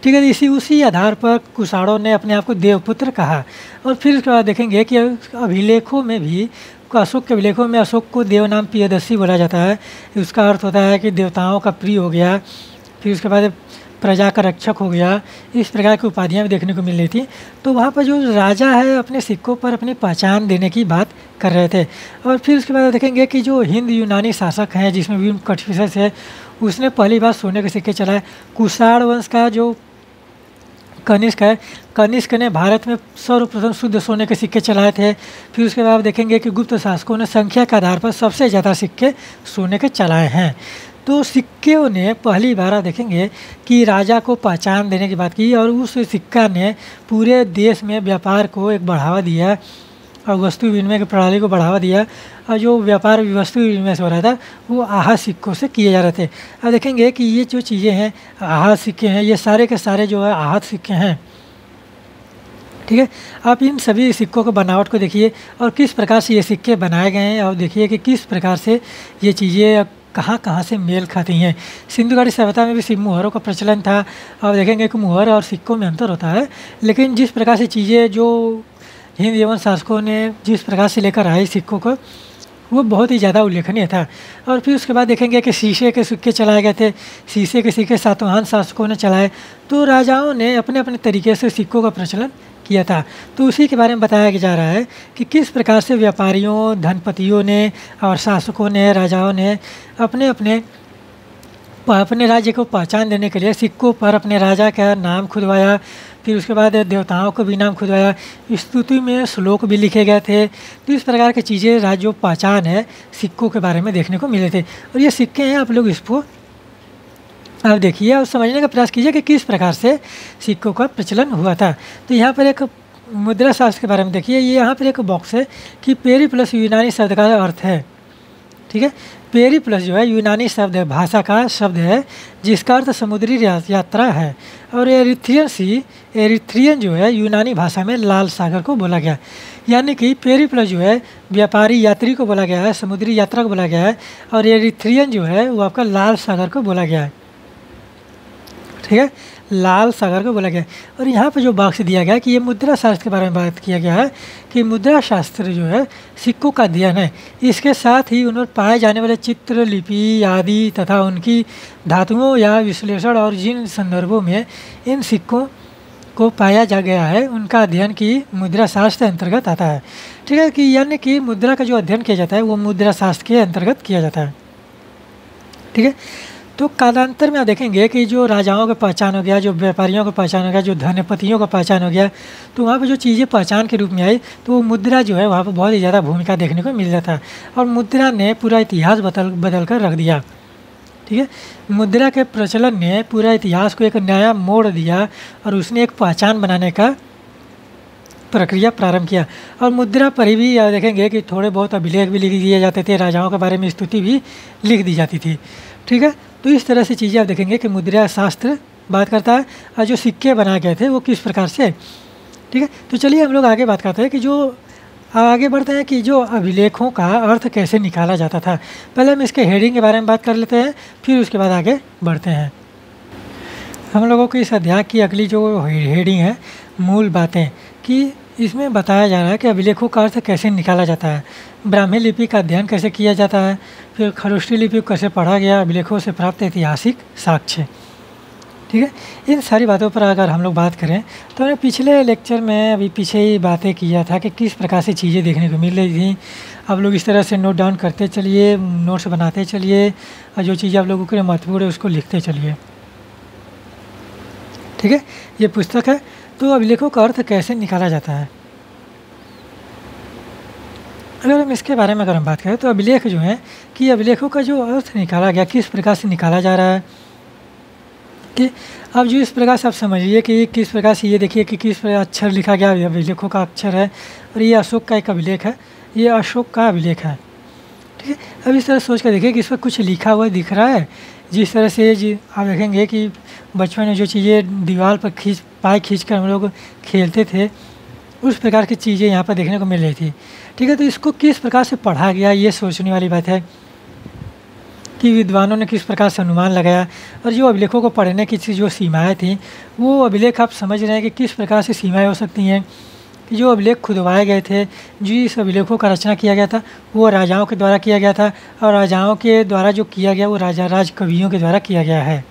ठीक है, उसी आधार पर कुषाणों ने अपने आप को देवपुत्र कहा। और फिर उसके बाद देखेंगे कि अभिलेखों में भी, अशोक के अभिलेखों में अशोक को देव नाम प्रियदर्शी बोला जाता है। उसका अर्थ होता है कि देवताओं का प्रिय हो गया, फिर उसके बाद प्रजा का रक्षक हो गया। इस प्रकार की उपाधियाँ भी देखने को मिल रही थी। तो वहाँ पर जो राजा है अपने सिक्कों पर अपनी पहचान देने की बात कर रहे थे। और फिर उसके बाद देखेंगे कि जो हिंद यूनानी शासक हैं जिसमें विम कटफिसेस है, उसने पहली बार सोने के सिक्के चलाए। कुषाण वंश का जो कनिष्क है, कनिष्क ने भारत में सर्वप्रथम शुद्ध सोने के सिक्के चलाए थे। फिर उसके बाद देखेंगे कि गुप्त शासकों ने संख्या के आधार पर सबसे ज़्यादा सिक्के सोने के चलाए हैं। तो सिक्कों ने पहली बार देखेंगे कि राजा को पहचान देने की बात की, और उस सिक्का ने पूरे देश में व्यापार को एक बढ़ावा दिया और वस्तु विनिमय की प्रणाली को बढ़ावा दिया। और जो व्यापार वस्तु विनिमय से हो रहा था वो आहत सिक्कों से किए जा रहे थे। अब देखेंगे कि ये जो चीज़ें हैं आहत सिक्के हैं, ये सारे के सारे जो है आहत सिक्के हैं। ठीक है, आप इन सभी सिक्कों को बनावट को देखिए और किस प्रकार से ये सिक्के बनाए गए हैं, और देखिए कि किस प्रकार से ये चीज़ें कहाँ से मेल खाती हैं। सिंधु घाटी सभ्यता में भी मुहरों का प्रचलन था, और देखेंगे कि मुहर और सिक्कों में अंतर होता है। लेकिन जिस प्रकार से चीज़ें जो हिंद यवन शासकों ने जिस प्रकार से लेकर आए सिक्कों को, वो बहुत ही ज़्यादा उल्लेखनीय था। और फिर उसके बाद देखेंगे कि शीशे के सिक्के चलाए गए थे। शीशे के सिक्के सातवाहन शासकों ने चलाए। तो राजाओं ने अपने अपने तरीके से सिक्कों का प्रचलन किया था। तो उसी के बारे में बताया जा रहा है कि किस प्रकार से व्यापारियों, धनपतियों ने और शासकों ने, राजाओं ने अपने अपने अपने राज्य को पहचान देने के लिए सिक्कों पर अपने राजा का नाम खुदवाया। फिर उसके बाद देवताओं को भी नाम खुदवाया। स्तुति में श्लोक भी लिखे गए थे। तो इस प्रकार की चीज़ें राज्य पहचान है सिक्कों के बारे में देखने को मिले थे। और ये सिक्के हैं, आप लोग इसको आप देखिए और समझने का प्रयास कीजिए कि किस प्रकार से सिक्कों का प्रचलन हुआ था। तो यहाँ पर एक मुद्रा शास्त्र के बारे में देखिए। ये यहाँ पर एक बॉक्स है कि पेरी प्लस यूनानी शब्द का अर्थ है। ठीक है, पेरी प्लस जो है यूनानी शब्द है, भाषा का शब्द है जिसका अर्थ समुद्री यात्रा है। और एरिथ्रियन जो है यूनानी भाषा में लाल सागर को बोला गया। यानी कि पेरी प्लस जो है व्यापारी यात्री को बोला गया है, समुद्री यात्रा को बोला गया है। और एरिथ्रियन जो है वो आपका लाल सागर को बोला गया है। ठीक है, लाल सागर को बोला गया। और यहाँ पे जो बॉक्स दिया गया है कि ये मुद्रा शास्त्र के बारे में बात किया गया है कि मुद्रा शास्त्र जो है सिक्कों का अध्ययन है। इसके साथ ही उन पर पाए जाने वाले चित्र, लिपि आदि तथा उनकी धातुओं या विश्लेषण और जिन संदर्भों में इन सिक्कों को पाया जा गया है उनका अध्ययन की मुद्रा शास्त्र अंतर्गत आता है। ठीक है, कि यानी कि मुद्रा का जो अध्ययन किया जाता है वो मुद्रा शास्त्र के अंतर्गत किया जाता है। ठीक है, तो कालांतर में आप देखेंगे कि जो राजाओं का पहचान हो गया, जो व्यापारियों का पहचान हो गया, जो धनपतियों का पहचान हो गया, तो वहाँ पर जो चीज़ें पहचान के रूप में आई तो वो मुद्रा जो है वहाँ पर बहुत ही ज़्यादा भूमिका देखने को मिल जाता है। और मुद्रा ने पूरा इतिहास बदल कर रख दिया। ठीक है, मुद्रा के प्रचलन ने पूरा इतिहास को एक नया मोड़ दिया और उसने एक पहचान बनाने का प्रक्रिया प्रारंभ किया। और मुद्रा पर ही भी देखेंगे कि थोड़े बहुत अभिलेख भी लिख दिए जाते थे, राजाओं के बारे में स्तुति भी लिख दी जाती थी। ठीक है, तो इस तरह से चीज़ें आप देखेंगे कि मुद्रा शास्त्र बात करता है और जो सिक्के बनाए गए थे वो किस प्रकार से। ठीक है, तो चलिए हम लोग आगे बात करते हैं कि जो आगे बढ़ते हैं कि जो अभिलेखों का अर्थ कैसे निकाला जाता था। पहले हम इसके हेडिंग के बारे में बात कर लेते हैं, फिर उसके बाद आगे बढ़ते हैं। हम लोगों को इस अध्याय की अगली जो हेडिंग है, मूल बातें, कि इसमें बताया जा रहा है कि अभिलेखों का अर्थ कैसे निकाला जाता है, ब्राह्मी लिपि का अध्ययन कैसे किया जाता है, फिर खरोष्टी लिपि को कैसे पढ़ा गया, अभिलेखों से प्राप्त ऐतिहासिक साक्ष्य। ठीक है, इन सारी बातों पर अगर हम लोग बात करें तो हमने पिछले लेक्चर में अभी पीछे ही बातें किया था कि किस प्रकार से चीज़ें देखने को मिल रही थी। आप लोग इस तरह से नोट डाउन करते चलिए, नोट्स बनाते चलिए और जो चीज़ें आप लोगों के लिए महत्वपूर्ण है उसको लिखते चलिए। ठीक है, ये पुस्तक है। तो अभिलेखों का अर्थ कैसे निकाला जाता है, अगर हम इसके बारे में अगर हम बात करें तो अभिलेख जो है कि अभिलेखों का जो अर्थ निकाला गया किस प्रकार से निकाला जा रहा है, कि अब जो इस प्रकार से आप समझिए कि किस प्रकार से ये देखिए कि किस प्रकार अक्षर लिखा गया, अभिलेखों का अक्षर है और ये अशोक का एक अभिलेख है, ये अशोक का अभिलेख है। ठीक है, अब इस तरह सोच कर देखिए कि इस पर कुछ लिखा हुआ दिख रहा है। जिस तरह से आप देखेंगे कि बचपन में जो चीज़ें दीवार पर पाए खींच कर हम लोग खेलते थे उस प्रकार की चीज़ें यहाँ पर देखने को मिल रही थी। ठीक है, तो इसको किस प्रकार से पढ़ा गया ये सोचने वाली बात है कि विद्वानों ने किस प्रकार से अनुमान लगाया। और जो अभिलेखों को पढ़ने की जो सीमाएँ थीं वो अभिलेख आप समझ रहे हैं कि किस प्रकार से सीमाएँ हो सकती हैं। कि जो अभिलेख खुदवाए गए थे, जिस अभिलेखों का रचना किया गया था वो राजाओं के द्वारा किया गया था और राजाओं के द्वारा जो किया गया वो राज कवियों के द्वारा किया गया है।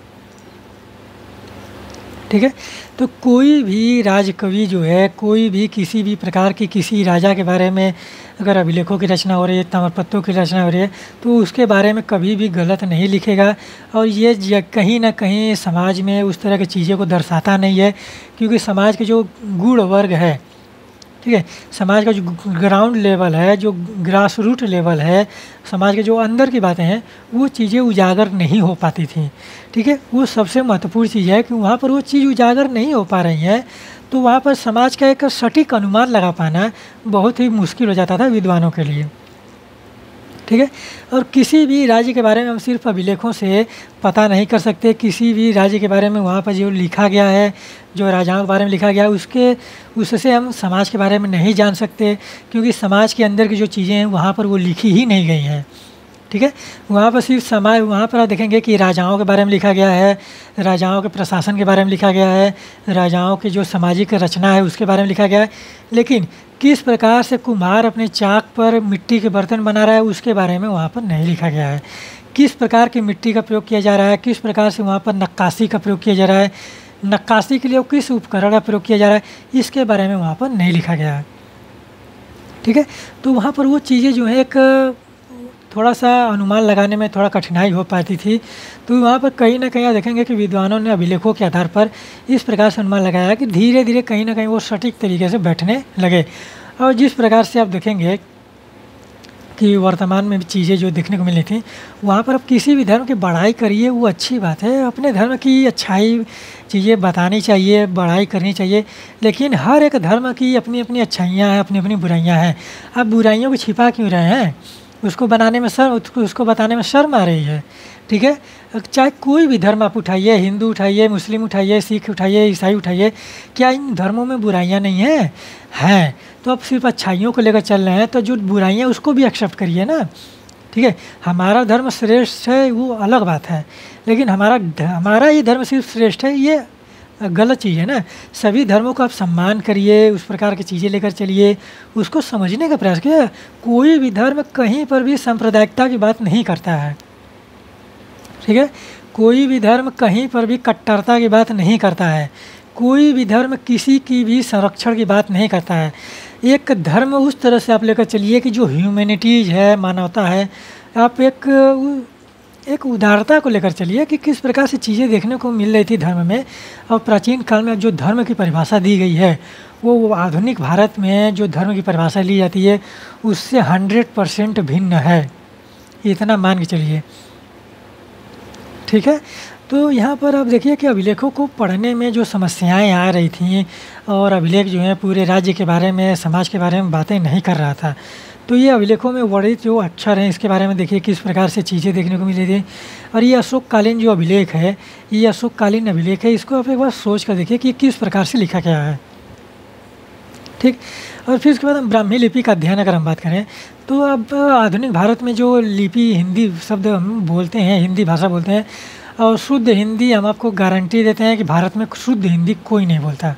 ठीक है, तो कोई भी राजकवि जो है, कोई भी किसी भी प्रकार की किसी राजा के बारे में अगर अभिलेखों की रचना हो रही है, ताम्रपत्रों की रचना हो रही है तो उसके बारे में कभी भी गलत नहीं लिखेगा। और ये कहीं ना कहीं समाज में उस तरह की चीज़ों को दर्शाता नहीं है, क्योंकि समाज के जो गूढ़ वर्ग है, ठीक है, समाज का जो ग्राउंड लेवल है, जो ग्रास रूट लेवल है, समाज के जो अंदर की बातें हैं वो चीज़ें उजागर नहीं हो पाती थी। ठीक है, वो सबसे महत्वपूर्ण चीज़ है कि वहाँ पर वो चीज़ उजागर नहीं हो पा रही है तो वहाँ पर समाज का एक सटीक अनुमान लगा पाना बहुत ही मुश्किल हो जाता था विद्वानों के लिए। ठीक है, और किसी भी राज्य के बारे में हम सिर्फ अभिलेखों से पता नहीं कर सकते। किसी भी राज्य के बारे में वहाँ पर जो लिखा गया है, जो राजाओं के बारे में लिखा गया है उससे हम समाज के बारे में नहीं जान सकते, क्योंकि समाज के अंदर की जो चीज़ें हैं वहाँ पर वो लिखी ही नहीं गई हैं। ठीक है, वहाँ पर सिर्फ समाज, वहाँ पर आप देखेंगे कि राजाओं के बारे में लिखा गया है, राजाओं के प्रशासन के बारे में लिखा गया है, राजाओं की जो सामाजिक रचना है उसके बारे में लिखा गया है, लेकिन किस प्रकार से कुम्हार अपने चाक पर मिट्टी के बर्तन बना रहा है उसके बारे में वहाँ पर नहीं लिखा गया है। किस प्रकार की मिट्टी का प्रयोग किया जा रहा है, किस प्रकार से वहाँ पर नक्काशी का प्रयोग किया जा रहा है, नक्काशी के लिए किस उपकरण का प्रयोग किया जा रहा है, इसके बारे में वहाँ पर नहीं लिखा गया है। ठीक है, तो वहाँ पर वो चीज़ें जो है एक थोड़ा सा अनुमान लगाने में थोड़ा कठिनाई हो पाती थी। तो वहाँ पर कहीं ना कहीं आप देखेंगे कि विद्वानों ने अभिलेखों के आधार पर इस प्रकार से अनुमान लगाया कि धीरे धीरे कहीं ना कहीं वो सटीक तरीके से बैठने लगे। और जिस प्रकार से आप देखेंगे कि वर्तमान में भी चीज़ें जो देखने को मिली थी, वहाँ पर आप किसी भी धर्म की बढ़ाई करिए वो अच्छी बात है, अपने धर्म की अच्छाई चीज़ें बतानी चाहिए, बढ़ाई करनी चाहिए, लेकिन हर एक धर्म की अपनी अपनी अच्छाइयाँ हैं, अपनी अपनी बुराइयाँ हैं। आप बुराइयों को छिपा क्यों रहे हैं? उसको बनाने में उसको बताने में शर्म आ रही है। ठीक है, चाहे कोई भी धर्म आप उठाइए, हिंदू उठाइए, मुस्लिम उठाइए, सिख उठाइए, ईसाई उठाइए, क्या इन धर्मों में बुराइयां नहीं हैं? हैं। तो आप सिर्फ अच्छाइयों को लेकर चल रहे हैं, तो जो बुराइयां उसको भी एक्सेप्ट करिए ना। ठीक है, हमारा धर्म श्रेष्ठ है वो अलग बात है, लेकिन हमारा ही धर्म सिर्फ श्रेष्ठ है ये गलत चीज़ है ना। सभी धर्मों का आप सम्मान करिए, उस प्रकार की चीज़ें लेकर चलिए, उसको समझने का प्रयास कीजिए। कोई भी धर्म कहीं पर भी सांप्रदायिकता की बात नहीं करता है। ठीक है, कोई भी धर्म कहीं पर भी कट्टरता की बात नहीं करता है। कोई भी धर्म किसी की भी संरक्षण की बात नहीं करता है। एक धर्म उस तरह से आप लेकर चलिए कि जो ह्यूमैनिटीज़ है, मानवता है, आप एक उदारता को लेकर चलिए कि किस प्रकार से चीज़ें देखने को मिल रही थी धर्म में। और प्राचीन काल में जो धर्म की परिभाषा दी गई है वो आधुनिक भारत में जो धर्म की परिभाषा ली जाती है उससे 100% भिन्न है, इतना मान के चलिए। ठीक है, तो यहाँ पर आप देखिए कि अभिलेखों को पढ़ने में जो समस्याएं आ रही थी और अभिलेख जो है पूरे राज्य के बारे में, समाज के बारे में बातें नहीं कर रहा था, तो ये अभिलेखों में वर्णित जो अक्षर हैं इसके बारे में देखिए किस प्रकार से चीज़ें देखने को मिली थी। और ये अशोककालीन जो अभिलेख है, ये अशोककालीन अभिलेख है, इसको आप एक बार सोच कर देखिए कि किस प्रकार से लिखा गया है। ठीक, और फिर उसके बाद हम ब्राह्मी लिपि का अध्ययन अगर हम बात करें तो अब आधुनिक भारत में जो लिपि, हिंदी शब्द हम बोलते हैं, हिंदी भाषा बोलते हैं, और शुद्ध हिंदी हम आपको गारंटी देते हैं कि भारत में शुद्ध हिंदी कोई नहीं बोलता।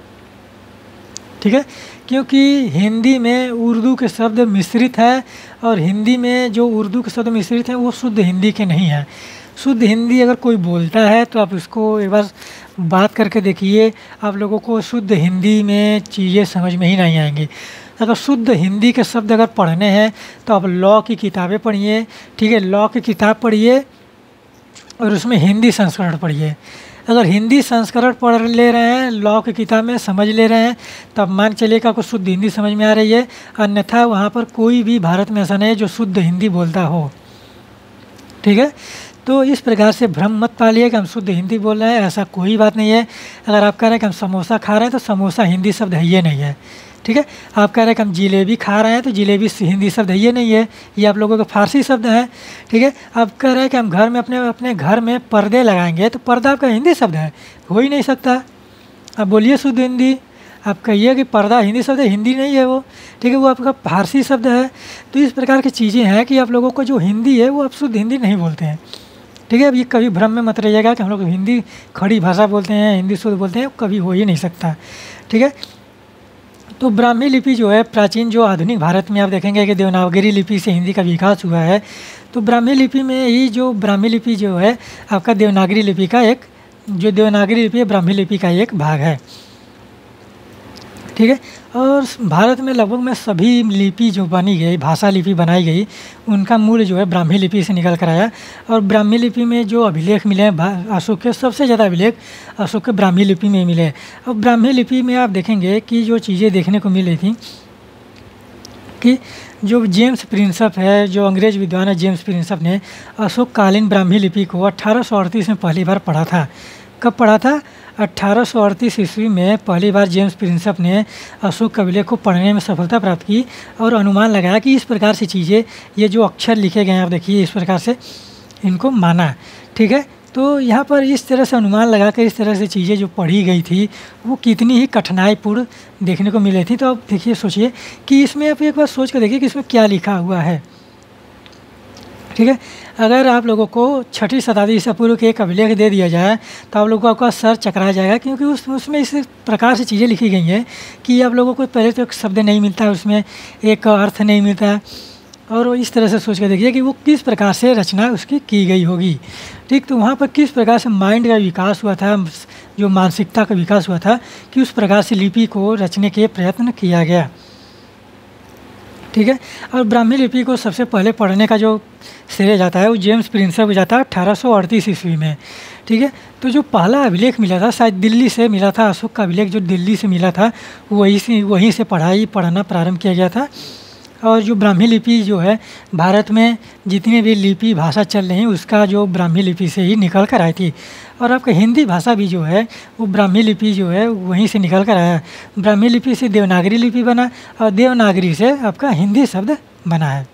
ठीक है, क्योंकि हिंदी में उर्दू के शब्द मिश्रित हैं और हिंदी में जो उर्दू के शब्द मिश्रित हैं वो शुद्ध हिंदी के नहीं हैं। शुद्ध हिंदी अगर कोई बोलता है तो आप इसको एक बार बात करके देखिए, आप लोगों को शुद्ध हिंदी में चीज़ें समझ में ही नहीं आएंगी। अगर शुद्ध हिंदी के शब्द अगर पढ़ने हैं तो आप लॉ की किताबें पढ़िए। ठीक है, लॉ की किताब पढ़िए और उसमें हिंदी संस्करण पढ़िए। अगर हिंदी संस्करण पढ़ ले रहे हैं, लॉ की किताब में समझ ले रहे हैं, तब मान चलिए कि आपको शुद्ध हिंदी समझ में आ रही है। अन्यथा वहाँ पर कोई भी भारत में ऐसा नहीं है जो शुद्ध हिंदी बोलता हो। ठीक है, तो इस प्रकार से भ्रम मत पालिए कि हम शुद्ध हिंदी बोल रहे हैं, ऐसा कोई बात नहीं है। अगर आप कह रहे हैं कि हम समोसा खा रहे हैं तो समोसा हिंदी शब्द है ये नहीं है। ठीक है, आप कह रहे हैं कि हम जिलेबी खा रहे हैं तो जिलेबी हिंदी शब्द है ये नहीं है, ये आप लोगों के फारसी शब्द हैं। ठीक है, आप कह रहे हैं कि हम घर में अपने घर में पर्दे लगाएंगे तो पर्दा आपका हिंदी शब्द है, हो ही नहीं सकता। आप बोलिए शुद्ध हिंदी, आप कहिए कि पर्दा हिंदी शब्द है, हिंदी नहीं है वो। ठीक है, वो आपका फारसी शब्द है। तो इस प्रकार की चीज़ें हैं कि आप लोगों को जो हिंदी है वो आप शुद्ध हिंदी नहीं बोलते हैं। ठीक है, अब ये कभी भ्रम में मत रहिएगा कि हम लोग हिंदी खड़ी भाषा बोलते हैं, हिंदी शुद्ध बोलते हैं, कभी हो ही नहीं सकता। ठीक है, तो ब्राह्मी लिपि जो है प्राचीन जो आधुनिक भारत में आप देखेंगे कि देवनागरी लिपि से हिंदी का विकास हुआ है। तो ब्राह्मी लिपि में ही जो ब्राह्मी लिपि जो है आपका देवनागरी लिपि का एक, जो देवनागरी लिपि है ब्राह्मी लिपि का एक भाग है। ठीक है, और भारत में लगभग में सभी लिपि जो बनी गई, भाषा लिपि बनाई गई, उनका मूल जो है ब्राह्मी लिपि से निकल कर आया। और ब्राह्मी लिपि में जो अभिलेख मिले हैं अशोक के, सबसे ज़्यादा अभिलेख अशोक के ब्राह्मी लिपि में मिले। और ब्राह्मी लिपि में आप देखेंगे कि जो चीज़ें देखने को मिली थी कि जो जेम्स प्रिंसप है, जो अंग्रेज़ विद्वान है जेम्स प्रिंसप ने अशोककालीन ब्राह्मी लिपि को 1838 में पहली बार पढ़ा था। कब पढ़ा था? 1838 ईस्वी में पहली बार जेम्स प्रिंसप ने अशोक के अभिलेख को पढ़ने में सफलता प्राप्त की और अनुमान लगाया कि इस प्रकार से चीज़ें, ये जो अक्षर लिखे गए हैं आप देखिए इस प्रकार से इनको माना। ठीक है, तो यहाँ पर इस तरह से अनुमान लगा कर इस तरह से चीज़ें जो पढ़ी गई थी वो कितनी ही कठिनाईपूर्ण देखने को मिली थी। तो अब देखिए, सोचिए कि इसमें आप एक बार सोच कर देखिए कि इसमें क्या लिखा हुआ है। ठीक है। अगर आप लोगों को 6वीं शताब्दी ईसा पूर्व के एक अभिलेख दे दिया जाए तो आप लोगों को आपका सर चकरा जाएगा, क्योंकि उसमें इस प्रकार से चीज़ें लिखी गई हैं कि आप लोगों को पहले तो एक शब्द नहीं मिलता है, उसमें एक अर्थ नहीं मिलता है, और वो इस तरह से सोच कर देखिए कि वो किस प्रकार से रचना उसकी की गई होगी। ठीक, तो वहाँ पर किस प्रकार से माइंड का विकास हुआ था, जो मानसिकता का विकास हुआ था, कि उस प्रकार से लिपि को रचने के प्रयत्न किया गया। ठीक है। और ब्राह्मी लिपि को सबसे पहले पढ़ने का जो श्रेय जाता है वो जेम्स प्रिंसेप को जाता है 1838 ईस्वी में। ठीक है। तो जो पहला अभिलेख मिला था शायद दिल्ली से मिला था, अशोक का अभिलेख जो दिल्ली से मिला था वहीं से पढ़ना प्रारंभ किया गया था। और जो ब्राह्मी लिपि जो है भारत में जितनी भी लिपि भाषा चल रही उसका जो ब्राह्मी लिपि से ही निकल कर आई थी। और आपका हिंदी भाषा भी जो है वो ब्राह्मी लिपि जो है वहीं से निकल कर आया। ब्राह्मी लिपि से देवनागरी लिपि बना और देवनागरी से आपका हिंदी शब्द बना है।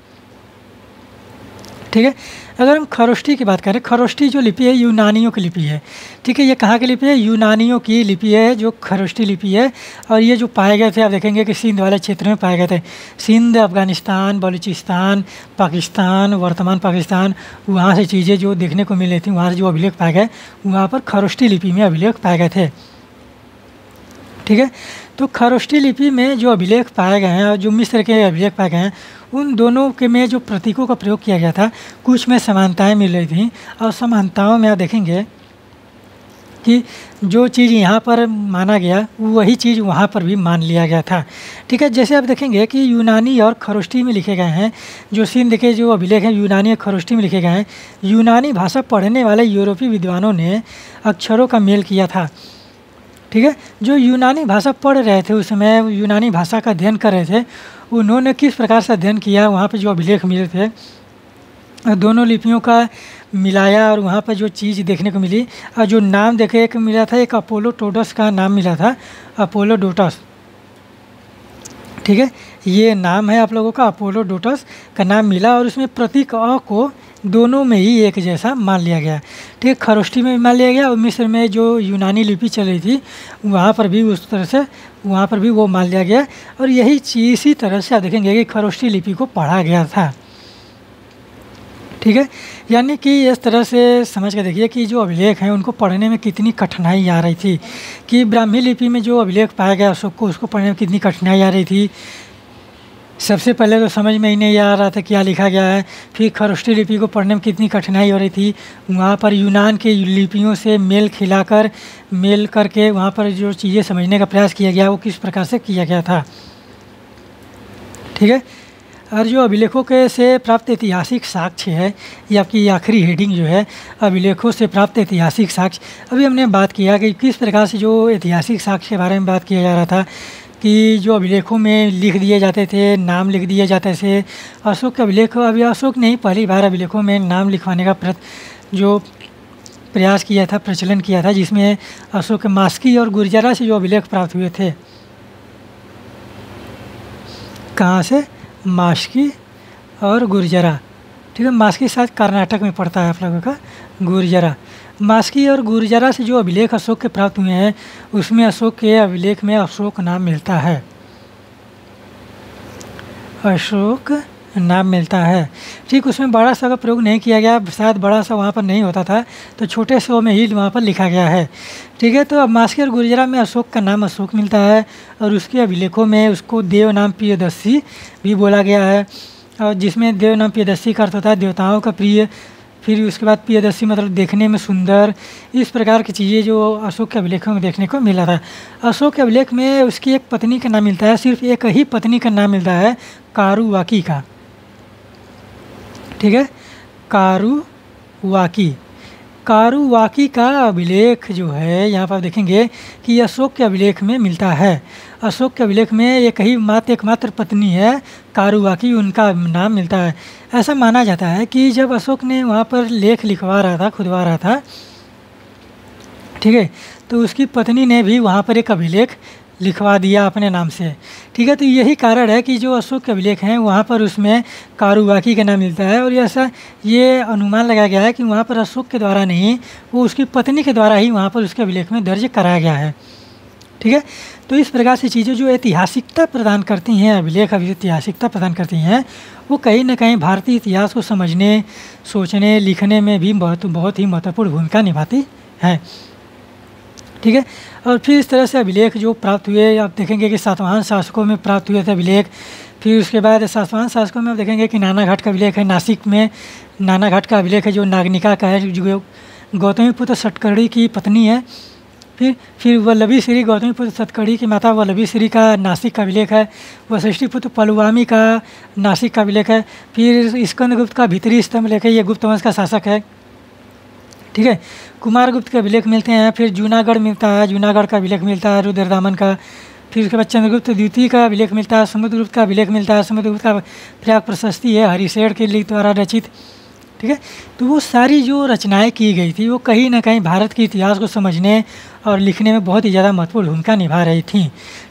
ठीक है। अगर हम खरोष्टी की बात करें, खरोष्टी जो लिपि है यूनानियों की लिपि है। ठीक है। ये कहाँ की लिपि है? यूनानियों की लिपि है जो खरोष्टी लिपि है। और ये जो पाए गए थे आप देखेंगे कि सिंध वाले क्षेत्र में पाए गए थे। सिंध, अफ़गानिस्तान, बलूचिस्तान, पाकिस्तान, वर्तमान पाकिस्तान, वहाँ से चीज़ें जो देखने को मिल रही थी, वहाँ से जो अभिलेख पाए गए वहाँ पर खरोष्टी लिपि में अभिलेख पाए गए थे। ठीक है। तो खरोष्टी लिपि में जो अभिलेख पाए गए हैं और जो मिस्र के अभिलेख पाए गए हैं उन दोनों के में जो प्रतीकों का प्रयोग किया गया था कुछ में समानताएं मिल रही थी। और समानताओं में आप देखेंगे कि जो चीज़ यहाँ पर माना गया वही चीज़ वहाँ पर भी मान लिया गया था। ठीक है। जैसे आप देखेंगे कि यूनानी और खरोष्टी में लिखे गए हैं, जो सिंध के जो अभिलेख हैं यूनानी और खरोष्टी में लिखे गए हैं। यूनानी भाषा पढ़ने वाले यूरोपीय विद्वानों ने अक्षरों का मेल किया था। ठीक है। जो यूनानी भाषा पढ़ रहे थे उस समय यूनानी भाषा का अध्ययन कर रहे थे, उन्होंने किस प्रकार से अध्ययन किया, वहाँ पे जो अभिलेख मिले थे दोनों लिपियों का मिलाया और वहाँ पर जो चीज़ देखने को मिली और जो नाम देखे एक मिला था, एक अपोलोडोटस का नाम मिला था, अपोलोडोटस। ठीक है। ये नाम है आप लोगों का, अपोलोडोटस का नाम मिला और उसमें प्रतीक अ को दोनों में ही एक जैसा मान लिया गया। ठीक है। खरोष्टी में भी मान लिया गया और मिस्र में जो यूनानी लिपि चल रही थी वहाँ पर भी उस तरह से वहाँ पर भी वो मान लिया गया। और यही चीज़ इसी तरह से आप देखेंगे कि खरोष्टी लिपि को पढ़ा गया था। ठीक है। यानी कि इस तरह से समझ के देखिए कि जो अभिलेख हैं उनको पढ़ने में कितनी कठिनाई आ रही थी, कि ब्राह्मी लिपि में जो अभिलेख पाया गया अशोक को उसको पढ़ने में कितनी कठिनाई आ रही थी। सबसे पहले तो समझ में ही नहीं आ रहा था क्या लिखा गया है। फिर खरोष्टी लिपि को पढ़ने में कितनी कठिनाई हो रही थी। वहाँ पर यूनान के लिपियों से मेल करके वहाँ पर जो चीज़ें समझने का प्रयास किया गया वो किस प्रकार से किया गया था। ठीक है। और जो अभिलेखों के से प्राप्त ऐतिहासिक साक्ष्य है, ये आपकी आखिरी हेडिंग जो है अभिलेखों से प्राप्त ऐतिहासिक साक्ष्य। अभी हमने बात किया कि किस प्रकार से जो ऐतिहासिक साक्ष्य के बारे में बात किया जा रहा था कि जो अभिलेखों में लिख दिए जाते थे, नाम लिख दिए जाते थे। अशोक के अभिलेख, अभी अशोक ने ही पहली बार अभिलेखों में नाम लिखवाने का जो प्रयास किया था, प्रचलन किया था, जिसमें अशोक के मास्की और गुर्जरा से जो अभिलेख प्राप्त हुए थे। कहाँ से? मास्की और गुर्जरा। ठीक है। मास्की शायद कर्नाटक में पड़ता है आप लोगों का, गुर्जरा। मास्की और गुर्जरा से जो अभिलेख अशोक के प्राप्त हुए हैं उसमें अशोक के अभिलेख में अशोक नाम मिलता है, अशोक नाम मिलता है। ठीक। उसमें बड़ा सा का प्रयोग नहीं किया गया, शायद बड़ा सा वहाँ पर नहीं होता था तो छोटे से में ही वहाँ पर लिखा गया है। ठीक है। तो अब मास्की और गुर्जरा में अशोक का नाम अशोक मिलता है और उसके अभिलेखों में उसको देव नाम प्रियदर्शी भी बोला गया है, और जिसमें देव नाम प्रियदर्शी का अर्थ होता है देवताओं का प्रिय। फिर उसके बाद प्रियदर्शी मतलब देखने में सुंदर। इस प्रकार की चीज़ें जो अशोक के अभिलेखों में देखने को मिला था। अशोक के अभिलेख में उसकी एक पत्नी का नाम मिलता है, सिर्फ एक ही पत्नी का नाम मिलता है, कारुवाकी का। ठीक है। कारुवाकी का अभिलेख जो है यहाँ पर आप देखेंगे कि अशोक के अभिलेख में मिलता है। अशोक के अभिलेख में एकमात्र पत्नी है कारुवाकी, उनका नाम मिलता है। ऐसा माना जाता है कि जब अशोक ने वहाँ पर लेख लिखवा रहा था, खुदवा रहा था, ठीक है, तो उसकी पत्नी ने भी वहाँ पर एक अभिलेख लिखवा दिया अपने नाम से। ठीक है। तो यही कारण है कि जो अशोक के अभिलेख हैं वहाँ पर उसमें कारुवाकी का नाम मिलता है। और ऐसा ये अनुमान लगाया गया है कि वहाँ पर अशोक के द्वारा नहीं, वो उसकी पत्नी के द्वारा ही वहाँ पर उसके अभिलेख में दर्ज कराया गया है। ठीक है। तो इस प्रकार से चीज़ें जो ऐतिहासिकता प्रदान करती हैं, अभिलेख ऐतिहासिकता प्रदान करती हैं, वो कहीं न कहीं भारतीय इतिहास को समझने, सोचने, लिखने में भी बहुत ही महत्वपूर्ण भूमिका निभाती हैं। ठीक है। और फिर इस तरह से अभिलेख जो प्राप्त हुए, आप देखेंगे कि सातवाहन शासकों में प्राप्त हुए थे अभिलेख। फिर उसके बाद सातवाहन शासकों में आप देखेंगे कि नानाघाट का अभिलेख है, नासिक में नानाघाट का अभिलेख है जो नागनिका का है, जो गौतमीपुत्र सतकर्णी की पत्नी है। फिर वल्लभी गौतमीपुत्र सतकर्णी की माता वल्लभी का नासिक का अभिलेख है। वशिष्ठिपुत्र पलुवामी का नासिक का अभिलेख है। फिर स्कंदगुप्त का भीतरी स्तंभ लेख है, ये गुप्त वंश का शासक है। ठीक है। कुमारगुप्त के अभिलेख मिलते हैं। फिर जूनागढ़ मिलता है, जूनागढ़ का अभिलेख मिलता है रुद्रदामन का। फिर उसके बाद चंद्रगुप्त द्वितीय का अभिलेख मिलता है, समुद्रगुप्त का अभिलेख मिलता है। समुद्रगुप्त का प्रयाग प्रशस्ति है, हरिशेर के द्वारा रचित। ठीक है। तो वो सारी जो रचनाएं की गई थी वो कहीं ना कहीं भारत के इतिहास को समझने और लिखने में बहुत ही ज़्यादा महत्वपूर्ण भूमिका निभा रही थी।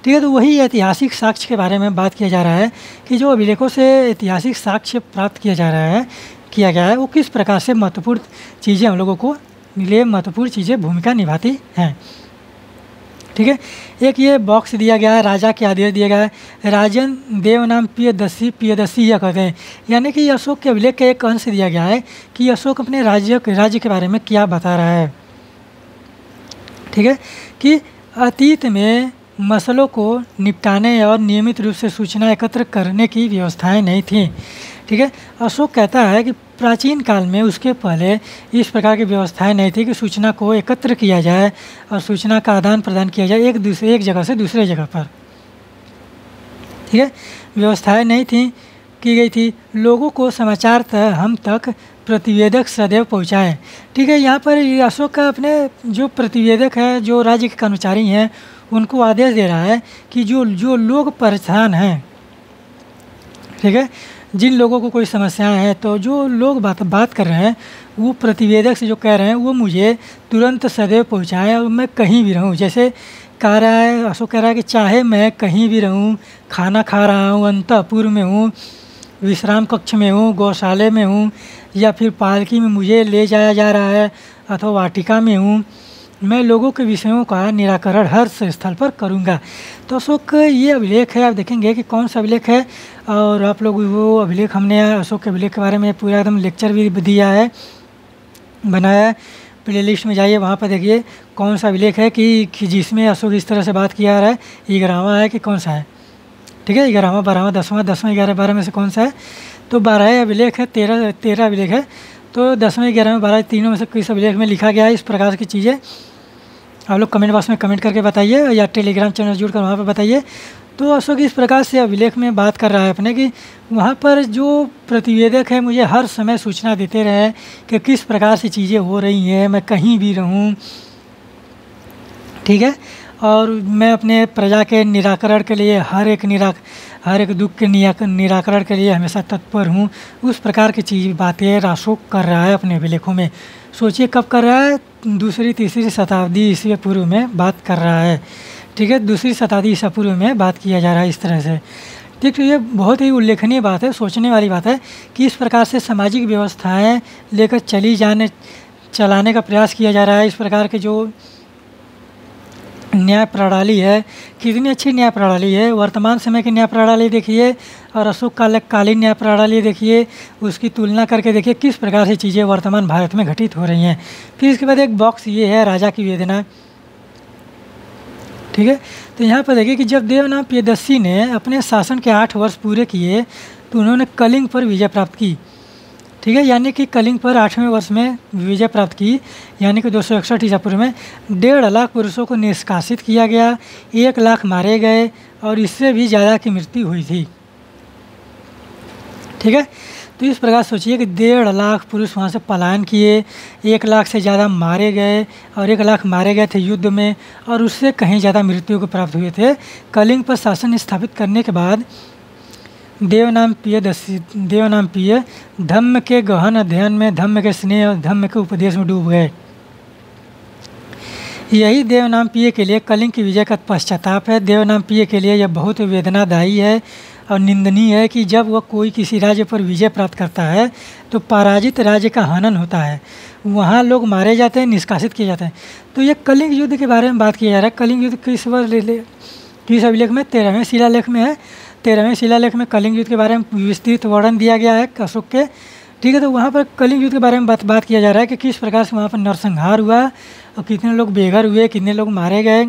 ठीक है। तो वही ऐतिहासिक साक्ष्य के बारे में बात किया जा रहा है कि जो अभिलेखों से ऐतिहासिक साक्ष्य प्राप्त किया गया है वो किस प्रकार से महत्वपूर्ण चीज़ें हम लोगों को लिए महत्वपूर्ण चीज़ें भूमिका निभाती हैं। ठीक है। एक ये बॉक्स दिया गया है, राजा के आदेश दिया गया है। राजन देव नाम पियदस्सी यह कहते हैं, यानी कि अशोक के अभिलेख का एक अंश दिया गया है कि अशोक अपने राज्य के बारे में क्या बता रहा है। ठीक है। कि अतीत में मसलों को निपटाने और नियमित रूप से सूचना एकत्र करने की व्यवस्थाएं नहीं थीं। ठीक है। अशोक कहता है कि प्राचीन काल में उसके पहले इस प्रकार की व्यवस्थाएं नहीं थी कि सूचना को एकत्र किया जाए और सूचना का आदान प्रदान किया जाए एक जगह से दूसरे जगह पर। ठीक है। व्यवस्थाएं नहीं थी की गई थी। लोगों को समाचार हम तक प्रतिवेदक सदैव पहुँचाएँ। ठीक है। यहाँ पर अशोक का अपने जो प्रतिवेदक है, जो राज्य के कर्मचारी हैं, उनको आदेश दे रहा है कि जो लोग परेशान हैं, ठीक है, जिन लोगों को कोई समस्याएं हैं, तो जो लोग बात कर रहे हैं वो प्रतिवेदक से जो कह रहे हैं वो मुझे तुरंत सदैव पहुंचाएं और मैं कहीं भी रहूं। जैसे कह रहा है, अशोक कह रहा है कि चाहे मैं कहीं भी रहूं, खाना खा रहा हूं, अंतःपुर में हूं, विश्राम कक्ष में हूं, गौशाले में हूं, या फिर पालकी में मुझे ले जाया जा रहा है अथवा वाटिका में हूँ, मैं लोगों के विषयों का निराकरण हर स्थल पर करूँगा। तो अशोक ये अभिलेख है, आप देखेंगे कि कौन सा अभिलेख है, और आप लोग वो अभिलेख हमने अशोक के अभिलेख के बारे में पूरा एकदम लेक्चर भी दिया है, बनाया है। प्ले लिस्ट में जाइए, वहाँ पर देखिए कौन सा अभिलेख है कि जिसमें अशोक इस तरह से बात किया रहा है। 11वां है कि कौन सा है? ठीक है, 11वां, 12वां, 10वां, 11, 12 में से कौन सा है? तो 12 अभिलेख है, 13 अभिलेख है। तो 10वें, 11वें, 12 तीनों में से किस अभिलेख में लिखा गया है, इस प्रकार की चीज़ें आप लोग कमेंट बॉक्स में कमेंट करके बताइए, या टेलीग्राम चैनल जुड़कर वहाँ पर बताइए। तो अशोक इस प्रकार से अभिलेख में बात कर रहा है अपने कि वहाँ पर जो प्रतिवेदक है मुझे हर समय सूचना देते रहे कि किस प्रकार से चीज़ें हो रही हैं, मैं कहीं भी रहूँ, ठीक है, और मैं अपने प्रजा के निराकरण के लिए हर एक दुख के निराकरण के लिए हमेशा तत्पर हूँ। उस प्रकार की बातें अशोक कर रहा है अपने अभिलेखों में। सोचिए कब कर रहा है, 2री-3री शताब्दी ईस्वी पूर्व में बात कर रहा है। ठीक है, 2री शताब्दी ईसा पूर्व में बात किया जा रहा है इस तरह से। ठीक, तो ये बहुत ही उल्लेखनीय बात है, सोचने वाली बात है कि इस प्रकार से सामाजिक व्यवस्थाएं लेकर चलाने का प्रयास किया जा रहा है। इस प्रकार के जो न्याय प्रणाली है, कितनी अच्छी न्याय प्रणाली है। वर्तमान समय की न्याय प्रणाली देखिए और अशोक कालीन न्याय प्रणाली देखिए, उसकी तुलना करके देखिए किस प्रकार से चीज़ें वर्तमान भारत में घटित हो रही हैं। फिर इसके बाद एक बॉक्स ये है, राजा की वेदना। ठीक है, तो यहाँ पर देखिए कि जब देवनाम पियदस्सी ने अपने शासन के 8 वर्ष पूरे किए तो उन्होंने कलिंग पर विजय प्राप्त की। ठीक है, यानी कि कलिंग पर 8वें वर्ष में विजय प्राप्त की, यानी कि 261 ईसा पूर्व में 1.5 लाख पुरुषों को निष्कासित किया गया, 1 लाख मारे गए और इससे भी ज़्यादा की मृत्यु हुई थी। ठीक है, तो इस प्रकार सोचिए कि 1.5 लाख पुरुष वहाँ से पलायन किए, 1 लाख से ज़्यादा मारे गए और 1 लाख मारे गए थे युद्ध में, और उससे कहीं ज़्यादा मृत्यु को प्राप्त हुए थे। कलिंग पर शासन स्थापित करने के बाद देवनाम पिय धम्म के गहन अध्ययन में, धम्म के स्नेह और धम्म के उपदेश में डूब गए। यही देवनाम पिय के लिए कलिंग की विजय का पश्चाताप है। देवनाम पिय के लिए यह बहुत वेदनादायी है और निंदनीय है कि जब वह कोई किसी राज्य पर विजय प्राप्त करता है तो पराजित राज्य का हनन होता है, वहाँ लोग मारे जाते हैं, निष्कासित किए जाते हैं। तो ये कलिंग युद्ध के बारे में बात किया जा रहा है। कलिंग युद्ध किस वर्ष किस अभिलेख में? 13वें शिलालेख में है। 13वें शिलालेख में कलिंग युद्ध के बारे में विस्तृत वर्णन दिया गया है अशोक के। ठीक है, तो वहाँ पर कलिंग युद्ध के बारे में बात किया जा रहा है कि किस प्रकार से वहाँ पर नरसंहार हुआ और कितने लोग बेघर हुए, कितने लोग मारे गए,